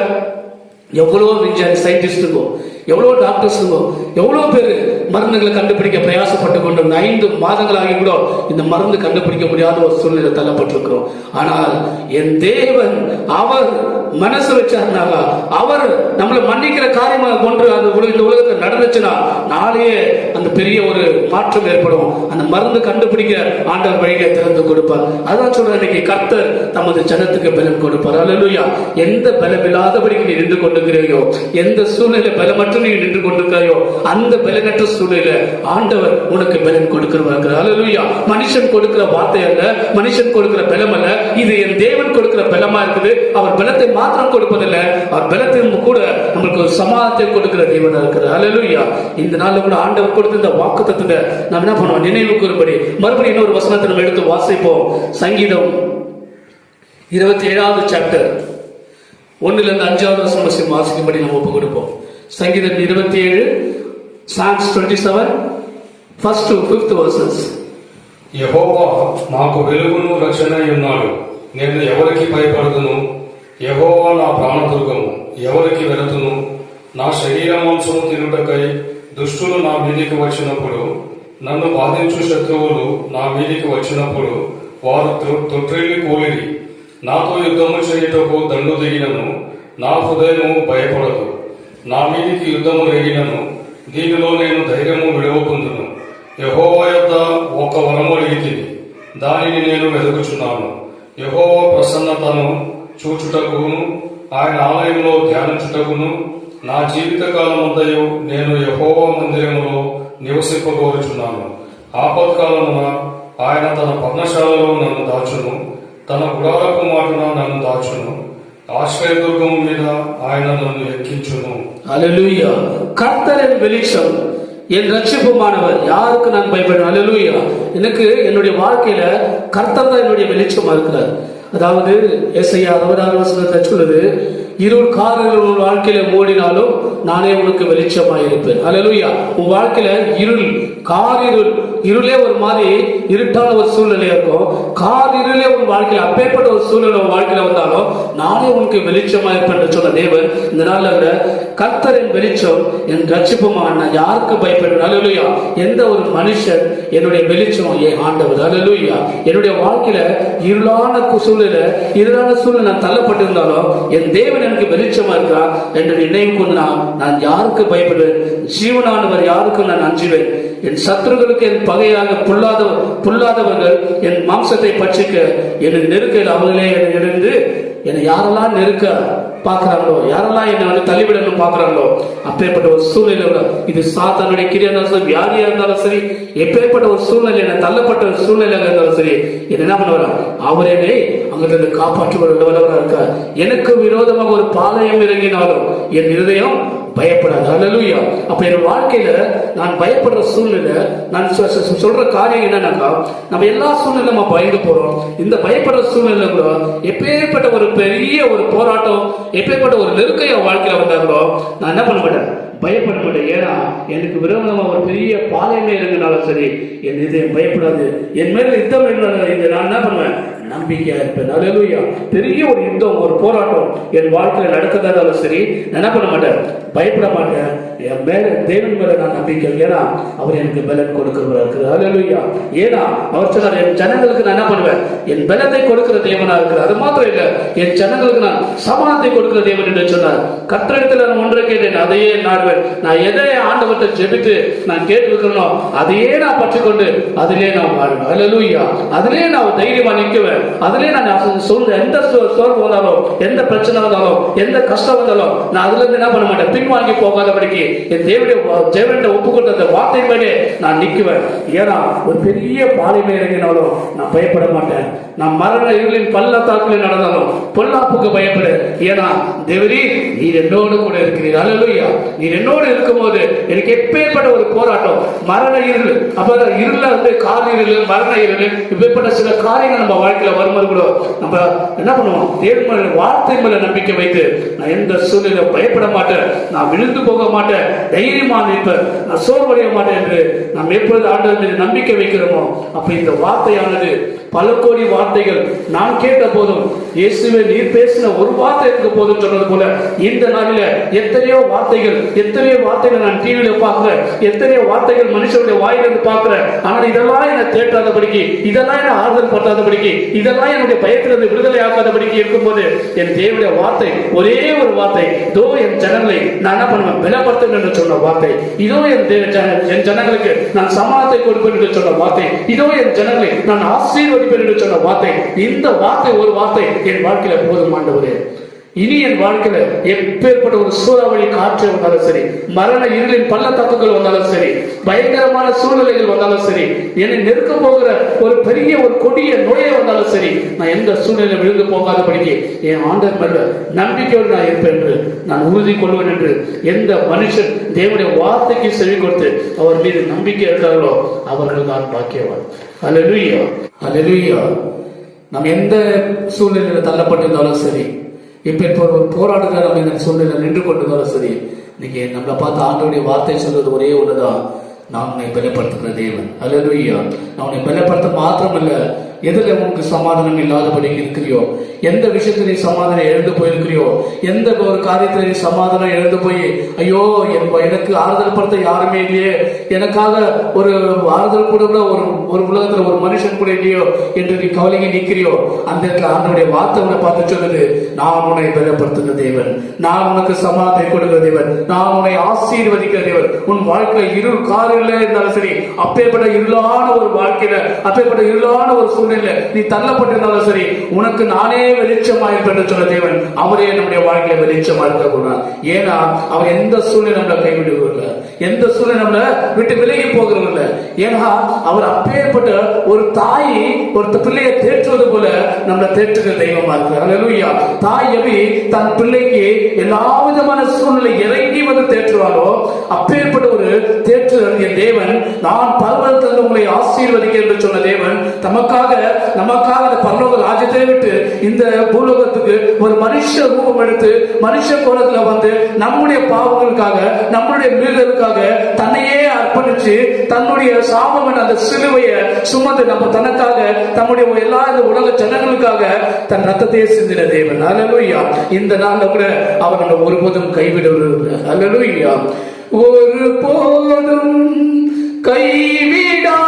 எவ்வளவு விஞ்ஞானி சயின்டிஸ்டுங்கோ, எவ்வளவு டாக்டர்ஸுங்கோ, எவ்வளவு பேர் மருந்துகளை கண்டுபிடிக்க பிரயாசப்பட்டு கொண்டு 5 மாதங்களாகி கூட இந்த மருந்து கண்டுபிடிக்க முடியாத ஒரு சூழ்நிலை தள்ளப்பட்டிருக்கிறோம். ஆனால் என் தேவன் அவர் மனசு வச்சாருனாங்க, அவர் நம்மளை மன்னிக்கிற காரியமாக கொண்டு அந்த இந்த உலகத்தில் நடந்துச்சுன்னா நாளையே அந்த பெரிய ஒரு மாற்றம் ஏற்படும். அந்த மருந்து கண்டுபிடிக்க ஆண்டவர் வழியை திறந்து கொடுப்பார். அதான் சொல்ற, இன்னைக்கு கர்த்தர் தமது ஜனத்துக்கு பலன் கொடுப்பார். அல்லேலூயா. எந்த பலமில்லாதபடிக்கு நீ நின்று கொண்டிருக்கிறையோ, எந்த சூழ்நிலை பலமற்ற நீ நின்று கொண்டிருக்காயோ, அந்த பலனற்ற சூழ்நிலை ஆண்டவர் உனக்கு பலன் கொடுக்கிறவர். அல்லேலூயா. மனுஷன் கொடுக்கிற வார்த்தை அல்ல, மனுஷன் கொடுக்கிற பலம் அல்ல, இது என் தேவன் கொடுக்கிற பலமா இருக்குது. அவர் பலத்தை மாத்திரம் கொடுப்பதில்லை, அவர் பலத்தின் கூட நம்மளுக்கு ஒரு சமாதானத்தை கொடுக்கிற தேவனா இருக்கிறார். அல்லேலூயா. இந்த நாள்ல கூட ஆண்டவர் கொடுத்த இந்த வாக்குத்தத்தத்தை நாம் என்ன பண்ணுவோம், நினைவு கூறும்படி மறுபடியும் இன்னொரு வசனத்தை நம்ம எடுத்து வாசிப்போம். சங்கீதம் 27வது சாப்டர் 1-5வது வசனம் வாசிக்கும்படி நம்ம ஒப்பு கொடுப்போம். சங்கீதம் 27, Psalms 27, 1 to 5 verses.
యెహోవా నాకు వెలుగును రక్షణ ఉన్నాడు, నేను ఎవరికి భయపడదును? యెహోవా నా ప్రాణదుర్గము, ఎవరికి వెళుతును? నా శరీర మాంసము తినుటకై దుష్టులు నా మీదికి వచ్చినప్పుడు, నన్ను బాధించు శత్రువులు నా మీదికి వచ్చినప్పుడు వారు తొట్టిల్లి కూలిరి. నాతో యుద్ధము చేయుటకు దండు దిగినను, నా హృదయము భయపడదు. నా మీదికి యుద్ధము రేగినను, దీనిలో నేను ధైర్యము విడవకుందును. యెహోవా యొద్ద ఒక వరము అడిగితిని, దానిని నేను వెతుకుచున్నాను. యెహోవా ప్రసన్నతను చూచుటకును, ఆయన ఆలయంలో ధ్యానించుటకును నా జీవిత కాలమంతయు నేను యెహోవా మందిరములో నివసింపగోరుచున్నాను. ఆపత్కాలమున ఆయన తన పర్ణశాలలో నన్ను దాచును, తన గుడారపు మాటున నన్ను దాచును. ஆஸ்ரயதுர்கம் மீத ఆయన నన్ను ఎక్కించును.
அல்லேலூயா. கர்த்தரின் வெளிச்சம், என் ரட்சிப்புமானவர், யாருக்கு நான் பயப்படுவேன்? அல்லேலூயா. எனக்கு என்னுடைய வாழ்க்கையில கர்த்தர் தான் என்னுடைய வெளிச்சமா இருக்கிறார். அதாவது ஏசாயா 60வது வசனத்தை சொல்லுது, இருள் காரிருள் உன் வாழ்க்கையில மூடினாலும் நானே உனக்கு வெளிச்சமாக இருப்பேன். அல்லேலூயா. உன் வாழ்க்கையில இருள், காரிருள், இருளே ஒரு மாதிரி இருட்டான ஒரு சூழ்நிலையா இருக்கும். காரிருளே உன் வாழ்க்கையில அப்பேற்பட்ட ஒரு சூழ்நிலை உன் வாழ்க்கையில வந்தாலும் நானே உனக்கு வெளிச்சமா இருப்பேன் என்று சொன்ன தேவன் இந்த நாள்ல விட கர்த்தரின் வெளிச்சம் என் ரட்சிப்புமான, நான் யாருக்கு பயப்படுவேன்? அல்லேலூயா. எந்த ஒரு மனுஷன் என்னுடைய வெளிச்சம் என் ஆண்டவர். அல்லேலூயா. என்னுடைய வாழ்க்கையில இருளான சூழ்நிலை, இருளான சூழ்நிலை நான் தள்ளப்பட்டிருந்தாலும் என் தேவன் எனக்கு வெளிச்சமா இருக்கிறார் என்று நினைவு கொண்டு நான் யாருக்கு பயப்படுவேன்? ஜீவனானவர் யாருக்கு நான் அஞ்சுவேன்? என் சத்துருக்களுக்கு என் பகையாக புல்லாதவர்கள் என் மாம்சத்தை பட்சிக்க என்னை நெருக்கையில் அவர்களே என்னை இருந்து என்னை யாரெல்லாம் நெருக்க பார்க்கிறாங்களோ, யாரெல்லாம் என்னை வந்து தள்ளிவிடணும் பார்க்கிறாங்களோ, அப்பேற்பட்ட ஒரு சூழ்நிலை, இது சாத்தானுடைய கிரியா இருந்தாலும் சரி, வியாதியா இருந்தாலும் சரி, எப்பேற்பட்ட ஒரு சூழ்நிலை, என்ன தள்ளப்பட்ட ஒரு சூழ்நிலையாக இருந்தாலும் சரி, என்ன பண்ணுவாரா? அவரே அங்கிருந்து காப்பாற்றுவதாக இருக்க. எனக்கு விரோதமாக ஒரு பாளையம் இறங்கினாலும் என் இருதயம் பயப்படாது. அல்லேலூயா. அப்ப என் வாழ்க்கையில நான் பயப்படுற சூழ்நிலை, நான் சொல்ற காரியம் என்னன்னாக்கா, நம்ம எல்லா சூழ்நிலையும் நம்ம பயந்து போறோம். இந்த பயப்படுற சூழ்நிலை கூட எப்பேற்பட்ட ஒரு பெரிய ஒரு போராட்டம், எப்பேற்பட்ட ஒரு நெருக்கைய வாழ்க்கையில வந்தாங்களோ நான் என்ன பண்ண மாட்டேன், பயப்பட மாட்டேன். ஏன்னா எனக்கு விரோதமா ஒரு பெரிய பாலைமே இருந்தனாலும் சரி, என் இதயம் பயப்படாது. என் மேல யுத்தம் நான் என்ன பண்ணுவேன், நம்பிக்கையா இருப்பேன். அல்லேலூயா. பெரிய ஒரு யுத்தம், ஒரு போராட்டம் என் வாழ்க்கையில நடக்கிறதாலும் சரி, நான் என்ன பண்ண மாட்டேன், பயப்பட மாட்டேன். என் மேல தேவன் மேல நான் நம்பிக்கை. ஏன்னா அவர் எனக்கு பலன் கொடுக்கிறவரா இருக்கிறார். ஹல்லேலூயா. ஏன்னா அவர் சொன்னார், என் ஜனங்களுக்கு நான் என்ன பண்ணுவேன், என் பலத்தை கொடுக்கிற தேவனா இருக்கிறார். அது மாத்திரம் இல்ல, என் ஜனங்களுக்கு நான் சமானத்தை கொடுக்கிற தேவன் என்று சொன்னார். கர்த்தரிடத்தில் நான் ஒன்றை கேட்டேன், அதையே நாடுவேன். நான் எதை ஆண்டவர்கிட்ட ஜெபித்து நான் கேட்டிருக்கிறேனோ அதையே நான் பற்றிக்கொண்டு அதிலே நான் வாழ்வேன். ஹல்லேலூயா. அதிலே நான் தைரியமா நிற்குவேன். அதிலே நான் சொல்ற எந்த சோர்வு வந்தாலும், எந்த பிரச்சனை வந்தாலும், எந்த கஷ்டம் வந்தாலும் நான் அதுல இருந்து என்ன பண்ண மாட்டேன், பின்வாங்கி போகாதபடிக்கு என் தேவனுடைய ஒப்புக்கொண்ட அந்த வார்த்தை மேலே நான் நிற்குவேன். ஏன்னா ஒரு பெரிய பாலையில இறங்கினாலும் நான் பயப்பட மாட்டேன். நான் மரண இருளின் பள்ளத்தாக்கில் நடந்தாலும் பொல்லாப்புக்கு பயப்பட. ஏன்னா தேவரீ நீர் என்னோடு கூட இருக்கிறீர். ஹல்லேலூயா. நீர் என்னோடு இருக்கும் போது எனக்கு எப்பேற்பட்ட ஒரு போராட்டம், மரண இருள், அப்ப இருள வந்து கால் இருள், மரண இருள், இப்பேற்பட்ட சில காரியங்கள் நம்ம வாழ்க்கையில வரும்போது கூட நம்ம என்ன பண்ணுவோம், தேவனுடைய வார்த்தை மேல நம்பிக்கை வைத்து நான் எந்த சூழ்நிலை பயப்பட மாட்டேன், நான் விழுந்து போக மாட்டேன், தைரியமா நிற்பேன், நான் சோர்வடைய மாட்டேன் என்று நாம் எப்பொழுது ஆண்டவர் மீது நம்பிக்கை வைக்கிறோமோ அப்ப இந்த வார்த்தையானது பல கோடி வார்த்தைகள் நான் கேட்ட போதும் இயேசுவே நீர் பேசின ஒரு வார்த்தை இருக்க போதும் சொன்னது போல இந்த நாளில எத்தனையோ வார்த்தைகள் நான் டிவியில பார்க்கிறேன், எத்தனையோ வார்த்தைகள் மனுஷனுடைய வாயிலிருந்து பார்க்கிறேன். ஆனால் இதெல்லாம் என்ன தேற்றாதபடிக்கு, இதெல்லாம் என்ன ஆறுதல் படுத்தாதபடிக்கு, இதெல்லாம் என்னுடைய பயத்திலிருந்து விடுதலை ஆக்காதபடிக்கு இருக்கும்போது என் தேவனுடைய வார்த்தை ஒரே ஒரு வார்த்தை, இதோ என் ஜனங்களை நான் என்ன பண்ணுவேன், பலப்படுத்தும் என்று சொன்ன வார்த்தை, இதோ என் ஜனங்களுக்கு நான் சமாதானத்தை கொடுப்பேன் என்று சொன்ன வார்த்தை, இதோ என் ஜனங்களை நான் ஆசீர்வதிப்பேன் என்று சொன்ன வார்த்தை. இந்த வார்த்தை ஒரு வார்த்தை என் வாழ்க்கையில போதும் ஆண்டவரே. இனி என் வாழ்க்கையில எப்பேற்பட்ட ஒரு சூறாவளி காற்று வந்தாலும் சரி, மரண இருளின் பள்ளத்தாக்குகள் வந்தாலும் சரி, பயங்கரமான சூழ்நிலைகள் வந்தாலும் சரி, என்னை நெருக்க போகிற ஒரு பெரிய ஒரு கொடிய நோயை வந்தாலும் சரி, நான் எந்த சூழ்நிலையில விழுந்து போகாதபடிக்கு என் ஆண்டவர் மேல நம்பிக்கையோடு நான் இருப்பேன் என்று நான் உறுதி கொள்வேன் என்று எந்த மனுஷன் தேவனுடைய வார்த்தைக்கு செவி கொடுத்து அவர் மீது நம்பிக்கை இருக்கிறார்களோ அவர்கள் தான் பாக்கியவான். ஹல்லேலூயா. ஹல்லேலூயா. நாம் எந்த சூழ்நிலையில தள்ளப்பட்டிருந்தாலும் சரி, இப்ப ஒரு போராட்டத்தில் நம்ம இந்த சூழ்நிலை நின்று கொண்டிருந்தாலும் சரி, நீங்க நம்மளை பார்த்து ஆண்டவருடைய வார்த்தை சொல்றது ஒரே ஒண்ணுதான், நான் உன்னை பலப்படுத்துகிற தேவன். ஹல்லேலூயா. நான் உன்னை பலப்படுத்த மாத்திரமல்ல, எதுல உனக்கு சமாதானம் இல்லாதபடி இருக்கிறியோ, எந்த விஷயத்துல நீ சமாதானம் எழுந்து போயிருக்கிறியோ, எந்த ஒரு காரியத்துல நீ சமாதானம் எழுந்து போய் ஐயோ எனக்கு ஆறுதல் படுத்த யாருமே இல்லையே, எனக்காக ஒரு ஆறுதல் கூட ஒரு உலகத்துல ஒரு மனுஷன் கூட இல்லையோ என்று நீ கவலைக்கு நிற்கிறியோ, அந்த இடத்துல ஆண்டவருடைய வார்த்தை உன்னை பார்த்து சொல்லுது, நான் உன்னை பலப்படுத்துகிற தேவன், நான் உனக்கு சமாதானத்தை கொடுக்கிற தேவன், நான் உன்னை ஆசீர்வதிக்கிற தேவன். உன் வாழ்க்கை இருள் காரில் இருந்தாலும் சரி, அப்பேற்பட்ட இருளான ஒரு வாழ்க்கையில, அப்பேற்பட்ட இருளான ஒரு சூழ்நிலை நீ தள்ளப்பட்டிருந்தாலும் சரி, உனக்கு நானே வெளிச்சமா இருப்பேன் சொன்ன தேவன் அவரே நம்முடைய வாழ்க்கையில வெளிச்சமா இருக்க. ஏன்னா அவர் எந்த சூழ்நிலை நம்மளை கைவிடுவதில்லை, எந்த சூழ்நிலை நம்மளை விட்டு விலகி போகிறதில்லை. ஏன்னா அவர் அப்பேற்பட்ட ஒரு தாய் ஒரு பிள்ளையை தேற்றுவது போல நம்மளை தேற்றுகிற தெய்வமா இருக்கிறார். ஹல்லேலூயா. தாய் எப்படி தன் பிள்ளைக்கு எல்லா விதமான சூழ்நிலை இறங்கி வந்து தேற்றுவாரோ அப்பேற்பட்ட ஒரு தேற்றுதல் என் தேவன், நான் பர்வதத்தில் உங்களை ஆசீர்வதிக்க என்று சொன்ன தேவன் நமக்காக அந்த பரலோக ராஜ்யத்தை விட்டு இந்த பூலோகத்துக்கு ஒரு மனுஷ ரூபம் எடுத்து மனுஷ கோலத்துல வந்து நம்முடைய பாவங்களுக்காக, நம்முடைய மீறலுக்காக தன்னையே அர்ப்பணிச்சு தன்னுடைய சாபம் என்ற அந்த சிலுவையை சுமந்து நம்ம தனக்காக தம்முடைய எல்லா இந்த உலக ஜனங்களுக்காக தன் ரத்தத்தையே சிந்தின தேவன். ஹல்லேலூயா. இந்த நாள்ல கூட அவர் நம்ம ஒருபோதும் கைவிடுவதில்லை. ஹல்லேலூயா. ஒருபோதும் கைவிடா,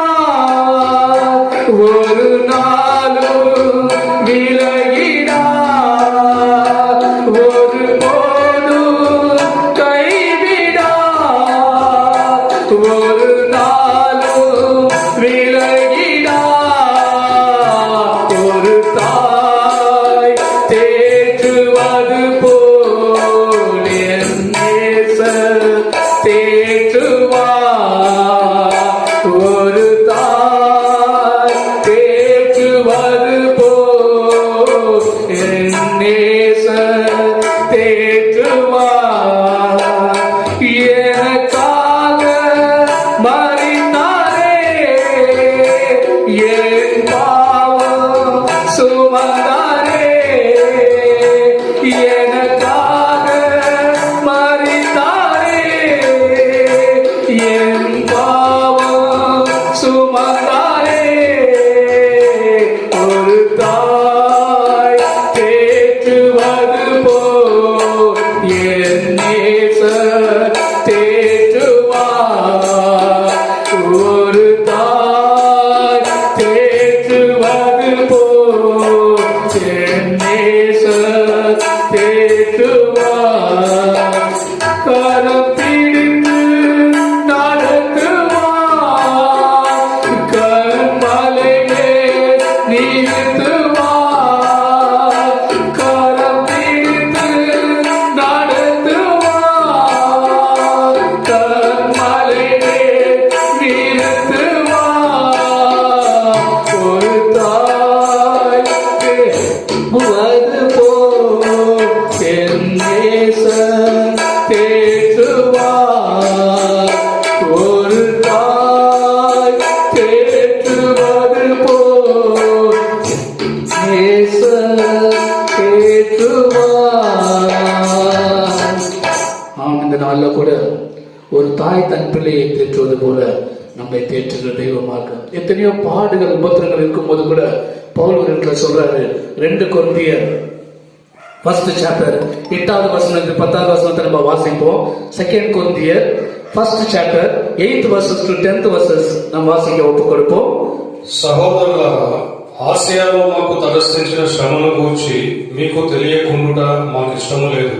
ஒரு நாளும் விலகிடா, ஒரு போதும் கைவிடா, ஒரு நாளும் விலகிடா. ஒரு தாய் தேற்றுவது போல் என் நேசர் தேற்றுவார். ஒரு தாய் தேற்றுவது போல் என் நேசர் தேற்றுவார். எனக்காக மரித்தாரே, என் பாவம் சுமந்தாரே, எனக்காக மரித்தாரே, என் பாவம் சுமந்தாரே. ஒரு தாய் தேற்றுவது போல் என் நேசர் நிறுத்துவார், கரம் பிடித்து நடத்துவார், கண்மலையே நிறுத்துவார். ஒரு தாய் தேற்றுவது போல் என் நேசர் தேற்றுவார். ஒரு தாய் தேற்றுவது போல் நேசர் தேற்றுவார். இந்த நாள்ல கூட ஒரு தாய் தன் பிள்ளையை தேற்றுவது போல நம்மை தேற்றுகிற தெய்வமாக எத்தனையோ பாடுகள் உபத்திரங்கள் இருக்கும் போது கூட பவுல் ஒரு இடத்துல சொல்றாரு. 2 கொரிந்தியர் 1st chapter 8வது வசனத்துக்கு 10வது வசனத்தை நம்ம வாசிப்போம். 2 கொரிந்தியர் 1st chapter 8th verses to 10th verses நம்ம వాసిక ఒప్పు కొడుపோம்.
సహోదరులారా, ఆసియాలో మాకు తటస్థించిన శ్రమను గూర్చి మీకు తెలియకుండా మాకు ఇష్టము లేదు.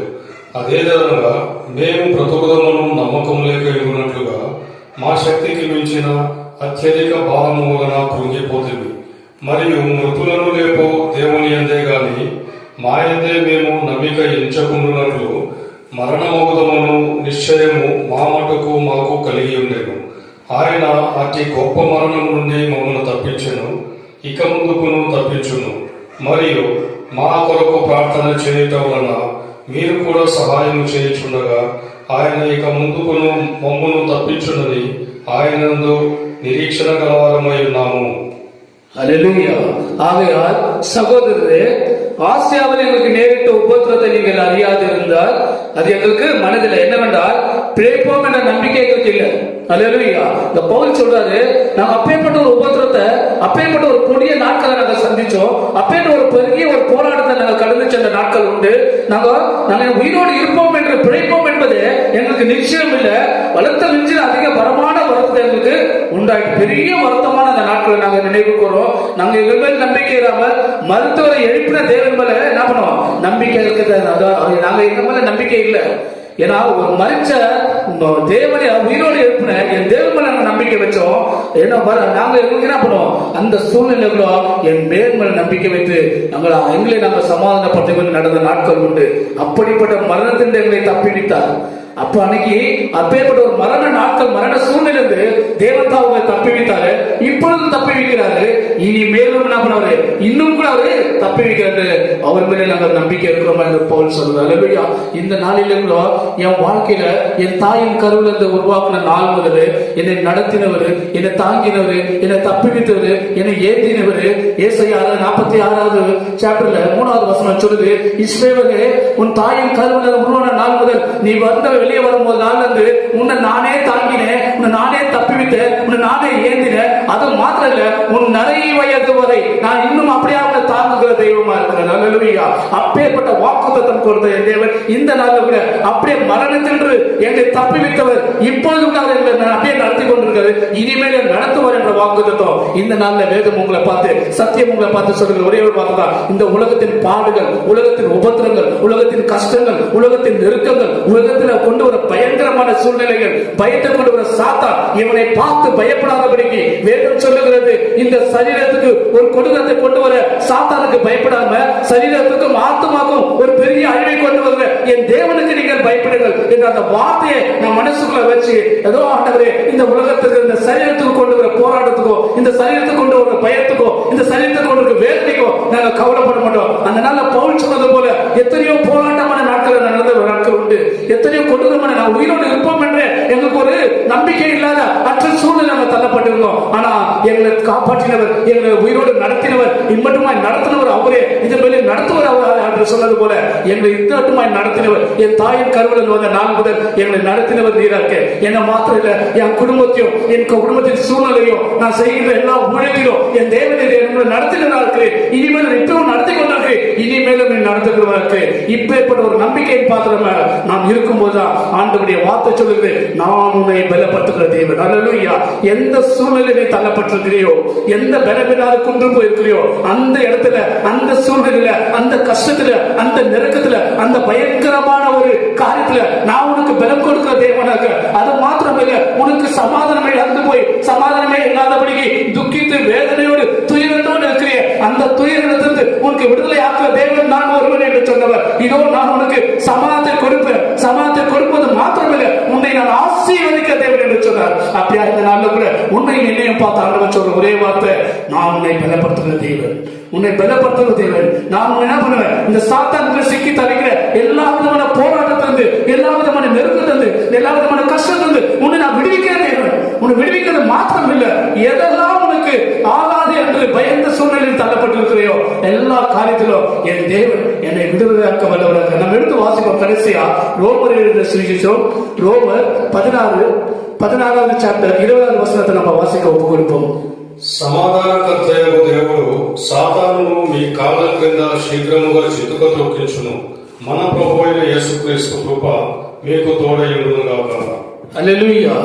అదే విధంగా మేము బ్రతుకుదమను నమ్మకం లేక ఎరుగునట్లుగా మా శక్తికి మించిన అత్యధిక భారము వలన కృంగిపోతుంది. మరియు మృతులను లేపో దేవుని యందే గాని మా యందే మేము నమ్మిక ఎంచకుండునట్లు మరణమగుదమును నిశ్చయము మా మటుకు మాకు కలిగి ఉండెను. ఆయన అతి గొప్ప మరణం నుండి మమ్మల్ని తప్పించెను, ఇక ముందుకును తప్పించును. మరియు మా కొరకు ప్రార్థన చేయటం వలన మీరు కూడా సహాయం చేయుచుండగా ఆయన ఇక ముందుకును మమ్మను తప్పించునని ఆయనందు నిరీక్షణ గలవారమై ఉన్నాము.
ஹல்லேலூயா. ஆகையால் சகோதரரே, ஆசியாவில் எங்களுக்கு நேரிட்ட உபத்திரத்தை நீங்கள் அறியாதிருந்தால் அது எங்களுக்கு மனதில் என்னவென்றால் பிழைப்போம் என்ற நம்பிக்கை எங்களுக்கு இல்லை. ஹல்லேலூயா. இந்த பவுல் சொல்றாரு, நாங்க அப்பேற்பட்ட ஒரு உபத்திரத்தை, அப்பேற்பட்ட ஒரு கொடிய நாட்களை நாங்க சந்திச்சோம், அப்பேற்பட்ட ஒரு பெரிய ஒரு போராட்டத்தை நாங்க கடந்து சென்ற நாட்கள் உண்டு. நாங்க உயிரோடு இருப்போம் என்று பிழைப்போம் என்பது எங்களுக்கு நிச்சயம் இல்லை. வளர்த்த நெஞ்சில் அதிக பரமான வருத்தத்தை எங்களுக்கு உண்டாயிட்டு பெரிய வருத்தமான அந்த நாட்களை நாங்க நினைவு கூறோம். நாங்க எங்கள் மேல் நம்பிக்கை இல்லாமல் மருத்துவரை எழுப்பின தேவன் மேல என்ன பண்ணுவோம், நம்பிக்கை இருக்குது. நாங்க எங்க மேல நம்பிக்கை இல்லை. ஏன்னா ஒரு மரிச்ச தேவனை உயிரோடு எழுப்பின என் தேவன் மேல நாங்க நம்பிக்கை வச்சோம். என்ன நாங்க எங்களுக்கு என்ன பண்ணுவோம், அந்த சூழ்நிலைகளோ என் பேர் மேல நம்பிக்கை வைத்து எங்களை நாங்க சமாதானப்பட்டு கொண்டு நடந்த நாட்கள் உண்டு. அப்படிப்பட்ட மரணத்தின் எங்களை தப்பிவித்தார். அப்ப அன்னைக்கு அப்பேற்பட்ட ஒரு மரண நாட்கள், மரண சூழ்நிலை தேவதா அவங்களை தப்பி வைத்தாரு, இப்பொழுது தப்பி வைக்கிறாரு. இனி மேலும் என்ன பண்ணுவாரு, இன்னும் கூட அவரு தப்பி வைக்கிறாரு. அவர் மேலே நாங்கள் நம்பிக்கை இருக்கிறோம் என்று பவுல் சொல்றாரு. இந்த நாளிலும் என் வாழ்க்கையில என் தாயின் கருவில் இருந்து உருவாக்கின நாள் முதல் என்னை நடத்தினவர், என்னை தாங்கினவர், என்னை தப்பி வைத்தவர், என்னை ஏந்தினவர். ஏசாயா 46வது சாப்டர்ல 3வது வசனம் சொல்லுது, இஸ்ரவேலே, உன் தாயின் கருவில் உருவான நாள் முதல் நீ வந்த வெளியே வரும்போது நாள் வந்து உன்னை நானே தாங்கினேன், உன்னை நானே தப்பிவிட்டேன், உன்னை நானே ஏந்தினேன். அது மாத்திரம் இல்ல, உன் நிறைய வயது வரை நான் இன்னும் அப்படியே தாங்குகிற தெய்வமா இருக்கிறேன். அல்லேலூயா. அப்பேற்பட்ட வாக்குத்தத்தம் கொடுத்த என் தேவன் இந்த நாள்ல கூட அப்படியே மரணத்தின்று என்னை தப்பிவித்தவர், இப்பொழுது கூட அவர் எங்களை அப்படியே நடத்தி கொண்டிருக்கிறது, இனிமேல் நடத்துவார் என்ற வாக்குத்தத்தம் இந்த நாள்ல வேதம் உங்களை பார்த்து, சத்தியம் உங்களை பார்த்து சொல்லுகிற ஒரே ஒரு வாக்கு தான், இந்த உலகத்தின் பாடுகள், உலகத்தின் உபத்திரங்கள், உலகத்தின் கஷ்டங்கள், உலகத்தின் நெருக்கங்கள், உலகத்தில் கொண்டு வர பயங்கரமான சூழ்நிலைகள், பயத்தை கொண்டு வர சாத்தான் இவனை பார்த்து பயப்படாதபடிக்கு வேதம் சொல்லுகிறது. இந்த சரீரத்துக்கு ஒரு கொடூரத்தை கொண்டு வர சாத்தானுக்கு பயப்படாம, சரீரத்துக்கும் ஆத்மாக்கும் ஒரு பெரிய அழிவை கொண்டு வருகிற என் தேவனுக்கு நீங்கள் பயப்படுங்கள் என்ற அந்த வார்த்தையை நான் மனசுக்குள்ள வச்சு, ஏதோ ஆண்டவரே, இந்த உலகத்துக்கு, இந்த சரீரத்துக்கு கொண்டு வர போராட்டத்துக்கோ, இந்த சரீரத்துக்கு கொண்டு வர பயத்துக்கோ, இந்த சரீரத்துக்கு கொண்டு வர வேதனைக்கோ நாங்க கவலைப்பட மாட்டோம். அந்த நாள்ல பவுல் சொன்னது போல எத்தனையோ போராட்டமான நாட்கள் நடந்த நாட்கள் உண்டு, எத்தனையோ கொடூரமான நான் உயிரோடு இருப்போம் என்று எங்களுக்கு ஒரு நம்பிக்கை இல்லாத அற்ற சூழ்நிலை நாங்கள் தள்ளப்பட்டிருந்தோம். ஆனா எங்களை காப்பாற்றினவர், எங்களை உயிரோடு நடத்தினவர், இம்மட்டுமாய் நடத்தினவர் அவரே, இது மேலே நடத்துவர் அவர் என்று சொன்னது போல எங்களை இம்மட்டுமாய் நடத்தினவர், என் தாயின் கருவில் வந்த நாள் முதல் எங்களை நடத்தினவர் நீராக்க. என்ன மாத்திரம் இல்ல, என் குடும்பத்தையும் என் குடும்பத்தின் சூழ்நிலையும் நான் செய்கிற எல்லா ஊழியத்திலும் என் தேவனை நடத்தினதற்கு இனிமேல் இப்பவும் நடத்தி கொண்டார்கள், இனிமேலும் நடத்துகிறவர்களுக்கு இப்பேற்பட்ட ஒரு நம்பிக்கையின் பாத்திரமாக நாம் இருக்கும் போதுதான் ஆண்டவருடைய வார்த்தை சொல்லுது, நான் உன்னை பலப்படுத்துகிற தேவன். அல்லேலூயா. எந்த சூழ்நிலையை தள்ளப்பட்டிருக்கிறியோ, எந்த பலவீனால குன்று போயிருக்கிறியோ, அந்த இடத்துல, அந்த சூழ்நிலையில, அந்த கஷ்டத்துல, அந்த நெருக்கத்துல, அந்த பயங்கரமான ஒரு காரியத்துல நான் உனக்கு பலம் கொடுக்கிற தேவனாக. அது மாத்திரமில்லை, உனக்கு சமாதானமே இழந்து போய் சமாதானமே இல்லாதபடிக்கு துக்கித்து வேதனையோடு துயரத்தோடு இருக்கிற அந்த உனக்கு விடுதலை ஆக்குற தேவன் நான் ஒருவன் என்று சொன்னவர். இதோ நான் உனக்கு சமாதானத்தை கொடுப்பேன், சமாதானத்தை கொடுப்பது மாத்திரமில்லை, உன்னை நான் ஆசீர்வதிக்க தேவன் என்று சொன்னார். அப்படியா இந்த நாள்ல கூட உன்னை என்னையும் பார்த்து ஆண்டவர் சொல்ற ஒரே வார்த்தை, நான் உன்னை பலப்படுத்துகிற தேவன், உன்னை பலப்படுத்துகிற தேவன். நான் உன்னை என்ன பண்ணுவேன், இந்த சாத்தானுக்கு சிக்கி தவிக்கிற எல்லா விதமான போராட்டத்திலிருந்து, எல்லா விதமான நெருக்கத்திலிருந்து, எல்லா விதமான கஷ்டத்திலிருந்து உன்னை நான் விடுவிக்கிற தேவன். உன்னை விடுவிக்கிறது மாத்திரம் இல்ல, எதெல்லாம் உனக்கு ஆகாது என்று பயந்த சூழ்நிலையில் தள்ளப்பட்டிருக்கிறையோ எல்லா காரியத்திலும் என் தேவன் என்னை விடுதலையாக்க வல்லவராக. நம்ம எடுத்து வாசிப்போம் கடைசியா ரோமர் எழுதின சுவிசேஷம் ரோமர் 16வது சாப்டர் 20வது వచనத்தை நம்ம வாசிக்க ஒப்பு கொடுப்போம்.
సమాధానకర్తయగు దేవుడు సాతానును మీ కాళ్ళ క్రింద శీఘ్రముగా చితుక త్రొక్కించును. మన ప్రభువైన యేసుక్రీస్తు కృప మీకు తోడయుండును గాక.
அல்லேலூயா.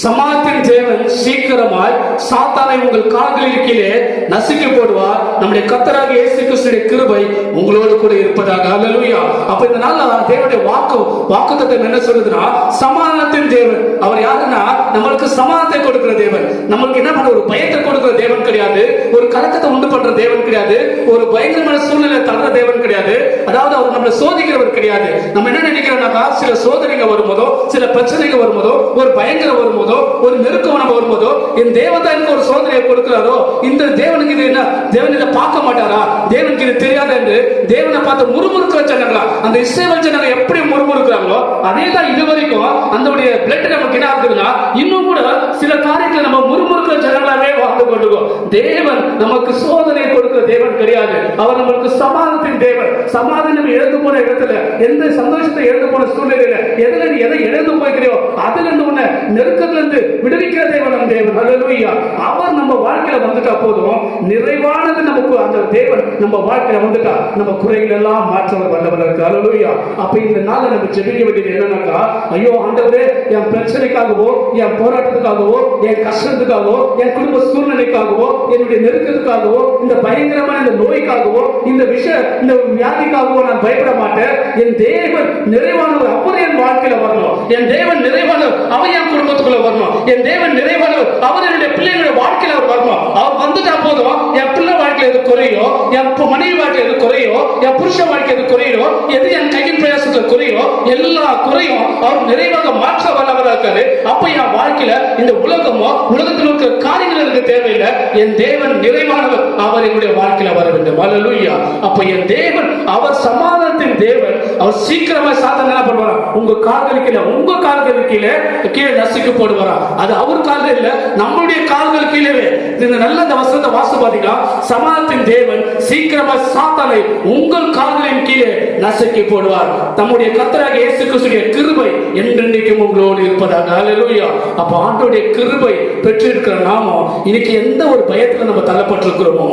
சமாதான தேவன் சீக்கிரமாய் சாத்தானை உங்கள் கால்களில் கீழே நசுக்கி போடுவார். நம்முடைய கர்த்தராகிய இயேசு கிறிஸ்துவின் கிருபை உங்களோடு கூட இருப்பதாக. அல்லேலூயா. அப்ப இந்த நாள்ல தேவனுடைய வாக்குத்தத்தம் என்ன சொல்லுதுன்னா, சமாதானத்தின் தேவன். அவர் யாருன்னா, நம்மளுக்கு சமாதானத்தை கொடுக்கிற தேவன். நம்மளுக்கு என்ன பண்ண, ஒரு பயத்தை கொடுக்கிற தேவன் கிடையாது, ஒரு கலக்கத்தை உண்டு பண்ற தேவன் கிடையாது, ஒரு பயங்கரமான சூழ்நிலை தள்ளுற தேவன் கிடையாது. அதாவது அவர் நம்மளை சோதிக்கிறவர் கிடையாது. நம்ம என்ன நினைக்கிறோம்னாக்கா, சில சோதனைகள் வரும்போதோ, சில பிரச்சனைகள் வரும்போதோ, ஒரு பயங்கரம் வரும்போதோ, ஒரு நெருக்கம் நம்ம வரும்போதோ, என் தேவன் எனக்கு ஒரு சோதனையை கொடுக்கிறாரோ, இந்த தேவனுக்கு இது என்ன, தேவன் இதை பார்க்க மாட்டாரா, தேவனுக்கு இது தெரியாது என்று தேவனை பார்த்து முறுமுறுக்க வச்சாங்களா. அந்த இஸ்ரவேல் ஜனங்க எப்படி முறுமுறுக்கிறாங்களோ அதே தான் இது வரைக்கும் அந்த பிளட் நமக்கு என்ன ஆகுதுன்னா, இன்னும் கூட சில காரியங்களை நம்ம முறுமுறுக்கிற ஜனங்களாவே வாழ்ந்து கொண்டிருக்கோம். தேவன் நமக்கு சோதனை கொடுக்கிற தேவன் கிடையாது. அவர் நம்மளுக்கு சமாதானத்தின் தேவன். சமாதானம் இழந்து போன இடத்துல, எந்த சந்தோஷத்தை இழந்து போன சூழ்நிலையில, எதுல நீ எதை இழந்து போய்க்கிறியோ அதுல இருந்து உன்னை நெருக்கத்துல இருந்து விடுவிக்கிற தேவன் நம் தேவன். அல்லேலூயா. அவர் நம்ம வாழ்க்கையில வந்துட்டா போதும், நிறைவானது நமக்கு அந்த தேவன் நம்ம வாழ்க்கையில வந்துட்டா நம்ம குறைகள் எல்லாம் மாற்றவர் வல்லவர் இருக்கு. அல்லேலூயா. அப்ப இந்த நாள்ல நம்ம ஜெபிக்க வேண்டியது என்னன்னாக்கா, ஐயோ ஆண்டவரே, என் பிரச்சனைக்காகவோ, என் போராட்டத்துக்காகவோ, என் கஷ்டத்துக்காகவோ, என் குடும்ப சூழ்நிலைக்காகவோ, என்னுடைய நெருக்கத்துக்காகவோ, இந்த பயங்கரமான இந்த நோய்க்காகவோ, இந்த இந்த வியாதிக்காகவோ நான் பயப்பட மாட்டேன். என் தேவன் நிறைவானவர், அவர் என் வாழ்க்கையில வரணும். என் தேவன் நிறைவானவர், அவர் என் குடும்பத்துக்குள்ள வரணும். என் தேவன் நிறைவானவர், அவர் என்னுடைய பிள்ளைகளுடைய வாழ்க்கையில அவர் வரணும். அவர் வந்துட்டா போதும், என் பிள்ளை வாழ்க்கையில எது குறையோ, என் மனைவி வாழ்க்கையில எது குறையோ, என் புருஷ வாழ்க்கையில எது குறையோ, எது என் கையின் பிரயாசத்துல குறையோ, எல்லா குறையும் அவர் நிறைவாக மாற்ற வல்லவராக இருக்காரு. அப்ப என் வாழ்க்கையில இந்த உலகமோ, உலகத்தில் இருக்கிற காரியங்கள் எனக்கு தேவையில்லை. என் தேவன் நிறைவானவர், அவர் என்னுடைய வாழ்க்கையில வர வேண்டும். அல்லேலூயா. அப்ப என் தேவன் அவர் சமாதானத்தின் தேவன். அவர் சீக்கிரமா சாத்தானை என்ன பண்ணுவாரா, உங்க கால்களுக்கு கீழே, உங்க கால்களுக்கு கீழே நசுக்கு போடுவாரா. அது அவர் கால்கள் இல்ல, நம்மளுடைய கால்கள் கீழே. இந்த நல்ல இந்த வசனத்தை வாசம் பாத்தீங்கன்னா, சமாதானத்தின் தேவன் சீக்கிரமா சாத்தானை உங்கள் கால்களின் கீழே நசுக்கி போடுவார். நம்முடைய கர்த்தராகிய இயேசு கிறிஸ்துவின் கிருபை என்றென்றைக்கும் உங்களோடு இருப்பதாக. அல்லேலூயா. அப்ப ஆண்டவருடைய கிருபை பெற்றிருக்கிற நாமோ இன்னைக்கு எந்த ஒரு பயத்துல நம்ம தள்ளப்பட்டிருக்கிறோமோ,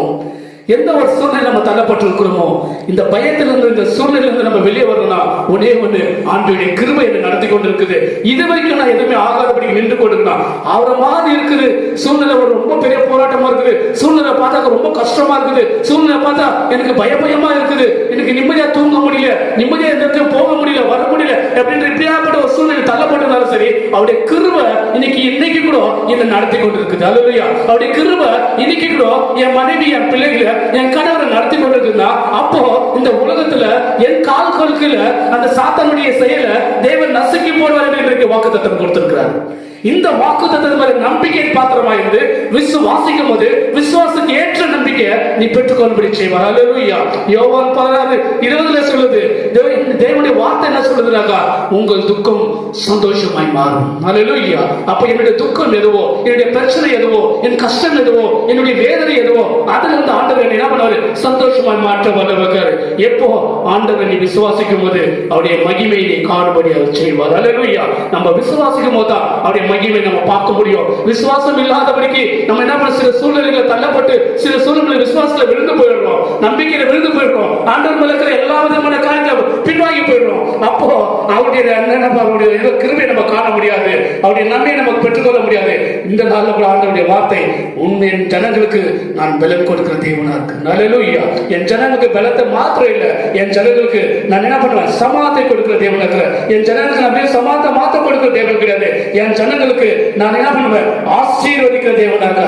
எந்த ஒரு சூழ்நிலை நம்ம தள்ளப்பட்டிருக்கிறோமோ, இந்த பயத்திலிருந்து, இந்த சூழ்நிலையிலிருந்து நம்ம வெளியே வரணும்னா ஒன்னே ஒண்ணு, ஆண்டவருடைய கிருபை என்ன நடத்தி கொண்டிருக்குது. இது வரைக்கும் நான் எதுவுமே ஆகாதபடி நின்று கொண்டிருக்கேன். அவரை மாதிரி இருக்குது சூழ்நிலை, ஒரு ரொம்ப பெரிய போராட்டமா இருக்குது, சூழ்நிலை பார்த்தா ரொம்ப கஷ்டமா இருக்குது, சூழ்நிலை பார்த்தா எனக்கு பயமா இருக்குது, எனக்கு நிம்மதியா தூங்க முடியல, நிம்மதியா எந்த போக முடியல, வர முடியல அப்படின்ற இப்படியாப்பட்ட ஒரு சூழ்நிலை தள்ளப்பட்டிருந்தாலும் சரி, அவருடைய கிருபை இன்னைக்கு கூட என்ன நடத்தி கொண்டிருக்குது. அல்லேலூயா. அவருடைய கிருபை இன்னைக்கு கூட என் மனைவி, என் பிள்ளைகளை, என் கணவரை நடத்தி கொண்டிருக்குன்னா, அப்போ இந்த உலகத்துல என் கால்களுக்கு அந்த சாத்தானுடைய செயலை தேவன் நசுக்கி போடுவார் என்று வாக்குத்தத்தம் கொடுத்திருக்கிறார். இந்த வாக்குத்தத்தம் நம்பிக்கை பாத்திரமா இருந்து விசுவாசிக்கும் போது விசுவாசத்துக்கு ஏற்ற நம்பிக்கையை நீ பெற்றுக்கொள்ளும்படி செய்வார். அல்லேலூயா. யோவான் 16:20 சொல்லுது, தேவனுடைய வார்த்தை என்ன சொல்லுதுனாக்கா, உங்கள் துக்கம் சந்தோஷமாய் மாறும். அல்லேலூயா. அப்ப என்னுடைய துக்கம் எதுவோ, என்னுடைய பிரச்சனை எதுவோ, என் கஷ்டம் எதுவோ, என்னுடைய வேதனை எதுவோ, அதுல இருந்து ஆண்டவர் என்ன பண்ணுவாரு, சந்தோஷமாய் மாற்ற வல்லவர். எப்போ ஆண்டவர் நீ விசுவாசிக்கும் போது அவருடைய மகிமையை நீ காணும்படி அவர் செய்வார். அல்லேலூயா. நம்ம விசுவாசிக்கும் போது தான் அவருடைய மகிமை நம்ம பார்க்க முடியும். விசுவாசம் இல்லாதபடிக்கு நம்ம என்ன பண்ண, சில சூழ்நிலைகளை தள்ளப்பட்டு, சில சூழ்நிலை விசுவாசத்துல விழுந்து போயிடுறோம், நம்பிக்கையில விழுந்து போயிடுறோம், ஆண்டவர் மேல இருக்கிற எல்லா விதமான காரியங்களை பின்வாங்கி போயிடுறோம். அப்போ அவருடைய கிருபையை நம்ம காண முடியாது, அவருடைய நன்மையை நமக்கு பெற்றுக்கொள்ள முடியாது. இந்த நாள்ல கூட ஆண்டவருடைய வார்த்தை, உண்மையின் ஜனங்களுக்கு நான் பலன் கொடுக்கிற தேவனா இருக்கு. அல்லேலூயா. என் ஜனங்களுக்கு பலத்தை மாத்திரம் இல்ல, என் ஜனங்களுக்கு நான் என்ன பண்ணுவேன், சமாதானத்தை கொடுக்கிற தேவனா இருக்கிறேன். என் ஜனங்களுக்கு நான் சமாதானத்தை மாத்திரம் கொடுக்கிற தேவன் கிடையாது, என் ஜனங்களுக்கு நான் என்ன பண்ணுவேன், ஆசீர்வதிக்கிற தேவனாக.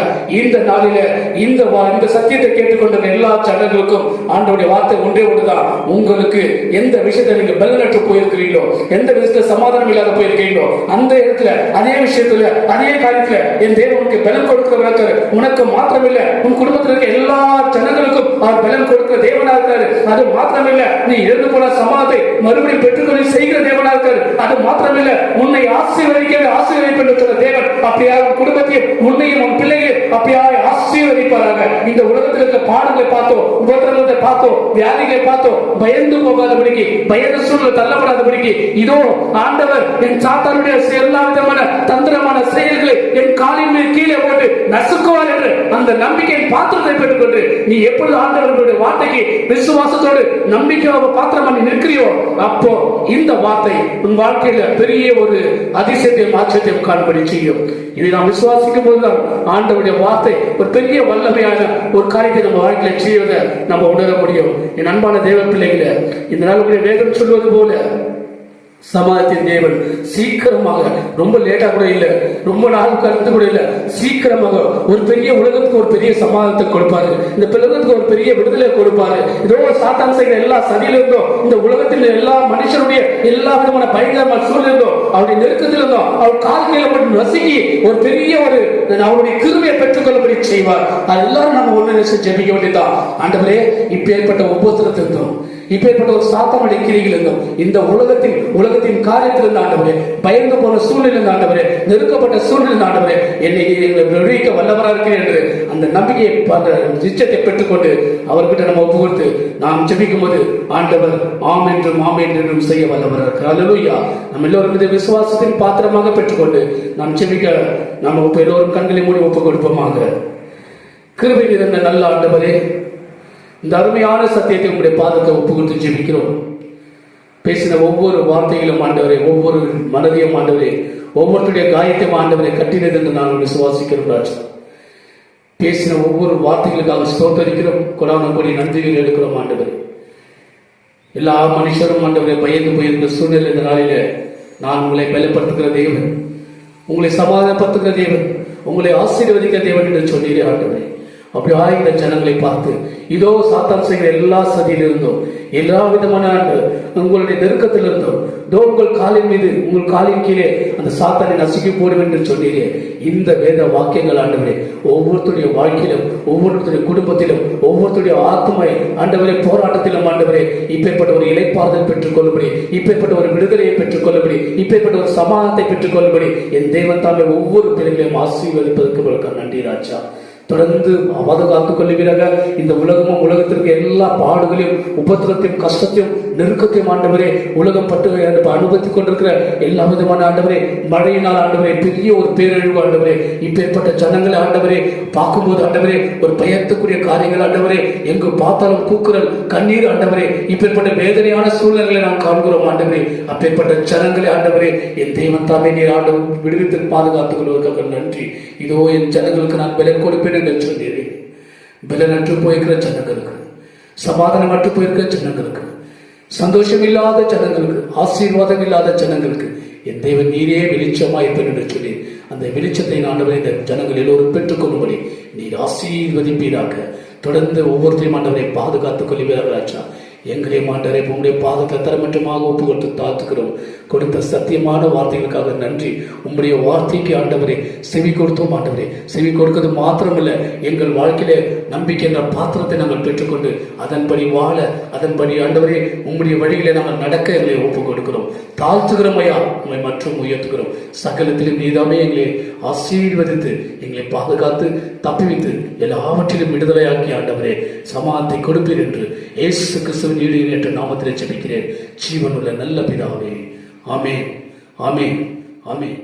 இந்த நாளில இந்த சத்தியத்தை கேட்ட கேட்டுக்கொண்ட எல்லா ஜனங்களுக்கும் ஆண்டவருடைய வார்த்தை ஒன்றே ஒன்றுதான். உங்களுக்கு எந்த விஷயத்துல நீங்க பலனற்று போயிருக்கிறீங்களோ, எந்த விஷயத்துல சமாதானம் இல்லாத போயிருக்கீங்களோ, அந்த இடத்துல அதே விஷயத்துல அதே காரியத்துல என் தேவன் உனக்கு பலன் கொடுக்கிறவராக, உனக்கு மாத்திரமில்ல உன் குடும்பத்தில் இருக்க எல்லா ஜனங்களுக்கும் அவர் பலன் கொடுக்கிற தேவனா இருக்காரு. அது மாத்திரமில்ல நீ இழந்து போன சமாதத்தை மறுபடியும் பெற்றுக்கொண்டு செய்கிற தேவனா இருக்காரு. அது மாத்திரமில்ல உன்னை ஆசீர்வதிப்பென்று சொன்ன தேவன் அப்படியா உன் குடும்பத்தையும் உன்னையும் உன் பிள்ளைகளையும் அப்படியா ஆசீர்வதிப்பாராக. இந்த உலகத்தில் இருக்க பாடங்களை பார்த்தோம், உபத்திரவத்தை பார்த்தோம், வியாதிகளை பார்த்தோம், பயந்து போகாதபடிக்கு, பயந்த சூழ்நிலை தள்ளப்படாதபடிக்கு இதோ ஆண்டவர் என் சாத்தானுடைய எல்லா விதமான தந்திரமான செயல்களை என் காலின் மேல் கீழே போட்டு நசுக்குவார் என்று அந்த நம்பிக்கையின் பாத்திரத்தை பெற்றுக்கொண்டு நீ எப்பொழுது ஆண்டவர்களுடைய வார்த்தைக்கு விசுவாசத்தோடு நம்பிக்கையோட பாத்திரமா நீ நிற்கிறியோ, அப்போ இந்த வார்த்தை உன் வாழ்க்கையில பெரிய ஒரு அதிசயத்தையும் ஆச்சரியத்தையும் காண்படி செய்யும். இதை நாம் விசுவாசிக்கும் போதுதான் ஆண்டவருடைய வார்த்தை ஒரு பெரிய வல்லமையான ஒரு காரியத்தை நம்ம வாழ்க்கையில செய்வதை நம்ம உணர முடியும். என் அன்பான தேவ பிள்ளைகளை, இந்த நாளுடைய வேதம் சொல்வது போல சமாதத்தின் தேவன் சீக்கிரமாக, ரொம்ப லேட்டா கூட இல்ல, ரொம்ப நாள் கருத்து கூட இல்ல, சீக்கிரமாக ஒரு பெரிய உலகத்துக்கு ஒரு பெரிய சமாதானத்தை கொடுப்பாரு. இந்த உலகத்துக்கு ஒரு பெரிய விடுதலை கொடுப்பாரு. இதோ சாத்தான் செய்கிற எல்லா சதியில இருந்தோம், இந்த உலகத்தில் எல்லா மனுஷனுடைய எல்லா விதமான பயங்கரமான சூழல் இருந்தோம், அவருடைய நெருக்கத்தில் இருந்தோம், அவர் கால்கையில மட்டும் நசுக்கி ஒரு பெரிய ஒரு அவருடைய கிருபையை பெற்றுக்கொள்ளபடி செய்வார். அது எல்லாரும் நம்ம ஒன்று ஜெபிக்க வேண்டியதான். ஆண்டவரே, இப்பேற்பட்ட உபத்திரத்திலிருந்தோம், இப்பேற்பட்ட ஒரு சாத்தானுடைய கிரிகள் இருந்தோம், இந்த உலகத்தின் காரியத்திலிருந்து ஆண்டவரே, பயந்து போன சூழ்நிலை ஆண்டவரே, நெருக்கப்பட்ட சூழ்நிலை ஆண்டவரே, என்னை விடுவிக்க வல்லவராக இருக்கிறேன் என்று அந்த நம்பிக்கையை நிச்சயத்தை பெற்றுக்கொண்டு அவர்கிட்ட நம்ம ஒப்பு கொடுத்து நாம் ஜெபிக்கும் போது ஆண்டவர் ஆம் என்றும் செய்ய வல்லவராக இருக்கிறார். அல்லேலூயா. நம்ம எல்லோரும் இந்த விசுவாசத்தின் பாத்திரமாக பெற்றுக்கொண்டு நாம் ஜெபிக்க நம்ம எல்லோரும் கண்களை மூடி ஒப்பு கொடுப்போமாக. கிருபை நிறைந்த நல்ல ஆண்டவரே, இந்த அருமையான சத்தியத்தை உங்களுடைய பாதத்தை ஒப்பு கொடுத்து ஜெபிக்கிறோம். பேசின ஒவ்வொரு வார்த்தைகளும் ஆண்டவரே, ஒவ்வொரு மனதையும் ஆண்டவரே, ஒவ்வொருடைய காயத்தையும் ஆண்டவரை கட்டினது என்று நாங்கள் விசுவாசிக்கிறோம் ராஜா. பேசின ஒவ்வொரு வார்த்தைகளுக்காக ஸ்தோத்தரிக்கிறோம், கொடானபடி நன்றிகள் எடுக்கிறோம் ஆண்டவரே. எல்லா மனுஷரும் ஆண்டவரை பயந்து போயிருக்கிற சூழ்நிலை இந்த நாளில நான் உங்களை பலப்படுத்துகிற தேவன், உங்களை சமாதானப்படுத்துகிற தேவன், உங்களை ஆசீர்வதிக்கிற தேவன் என்று சொல்லி ஆண்டவரே, அப்படி ஆகிற ஜனங்களை பார்த்து இதோ சாத்தான் செய்கிற எல்லா சதியிலிருந்தோம், எல்லா விதமான உங்களுடைய நெருக்கத்தில் இருந்தோம், இதோ உங்கள் காலின் மீது, உங்கள் காலின் கீழே அந்த சாத்தானை நசுக்கி போடும் என்று சொன்னீரே. இந்த வேத வாக்கியங்கள் ஆண்டவரே ஒவ்வொருத்தருடைய வாழ்க்கையிலும், ஒவ்வொருத்தருடைய குடும்பத்திலும், ஒவ்வொருத்தருடைய ஆத்மை ஆண்டவரே போராட்டத்திலும் ஆண்டவரே இப்பேற்பட்ட ஒரு இளைப்பாறுதல் பெற்றுக் கொள்ளும்படி, இப்பேற்பட்ட ஒரு விடுதலையை பெற்றுக் கொள்ளும்படி, இப்பேற்பட்ட ஒரு சமாதானத்தை பெற்றுக் கொள்ளும்படி என் தேவன் தாமே ஒவ்வொரு பிள்ளைகளையும் ஆசீர்வதிப்பதற்கு உங்களுக்கு நன்றி ராஜா. தொடர்ந்து பாதுகாத்துக் கொள்ளுவீராக. இந்த உலகமும் உலகத்திற்கு எல்லா பாடுகளையும், உபத்திரத்தையும், கஷ்டத்தையும், நெருக்கத்தையும் ஆண்டவரே உலகம் பட்டு அனுபவித்துக் கொண்டிருக்கிற எல்லா விதமான ஆண்டவரே, மழையினால் ஆண்டவரே பெரிய ஒரு பேரழிவு ஆண்டவரே, இப்பேற்பட்ட ஜனங்களை ஆண்டவரே பார்க்கும்போது ஆண்டவரே ஒரு பயத்துக்குரிய காரியங்கள் ஆண்டவரே, எங்கு பார்த்தாலும் கூக்குரல், கண்ணீர் ஆண்டவரே, இப்பேற்பட்ட வேதனையான சூழ்நிலைகளை நாம் காண்கிறோம் ஆண்டவரே. அப்பேற்பட்ட ஜனங்களை ஆண்டவரே என் தெய்வம் தாமே நீர் ஆண்டவர் விடுவித்து பாதுகாத்துக் கொள்வதற்காக நன்றி. இதோ என் ஜனங்களுக்கு நான் விலை கொடுப்பேன் என்று சொன்னீர்கள். பலனற்று போயிருக்கிற ஜனங்களுக்கு, சமாதானம் அற்று போயிருக்கிற ஜனங்களுக்கு, சந்தோஷம் இல்லாத ஜனங்களுக்கு, ஆசீர்வாதம் இல்லாத ஜனங்களுக்கு என் தேவன் நீரே வெளிச்சமா இருப்பேன் என்று சொல்லி அந்த வெளிச்சத்தை ஆண்டவரை இந்த ஜனங்கள் எல்லோரும் பெற்றுக்கொள்ளும்படி நீர் ஆசீர்வதிப்பீராக. தொடர்ந்து ஒவ்வொருத்தையும் ஆண்டவரை பாதுகாத்துக் கொள்வீராக. எங்களை ஆண்டவரை உங்களுடைய பாதத்தை தரமற்றமாக ஒப்பு கொடுத்து தாத்துக்கிறோம். கொடுத்த சத்தியமான வார்த்தைகளுக்காக நன்றி. உங்களுடைய வார்த்தைக்கு ஆண்டவரே செவி கொடுத்தோம் ஆண்டவரே. செவி கொடுக்கிறது மாத்திரமல்ல, எங்கள் வாழ்க்கையில நம்பிக்கை என்ற பாத்திரத்தை நாங்கள் பெற்றுக்கொண்டு அதன்படி வாழ, அதன்படி ஆண்டவரே உங்களுடைய வழிகளை நாங்கள் நடக்க எங்களை ஒப்பு கொடுக்கிறோம். தாழ்த்துகிறோம் ஐயா, உங்களை மற்றும் உயர்த்துகிறோம். சகலத்திலும் நீதாமே எங்களை ஆசீர்வதித்து எங்களை பாதுகாத்து தப்பிவித்து எல்லாவற்றிலும் விடுதலையாக்கி ஆண்டவரே சமாதானத்தை கொடுப்பீர் என்று இயேசு கிறிஸ்துவின் என்ற நாமத்திலே ஜெபிக்கிறேன் ஜீவனுள்ள நல்ல பிதாவே. ஆமென், ஆமென், ஆமென்.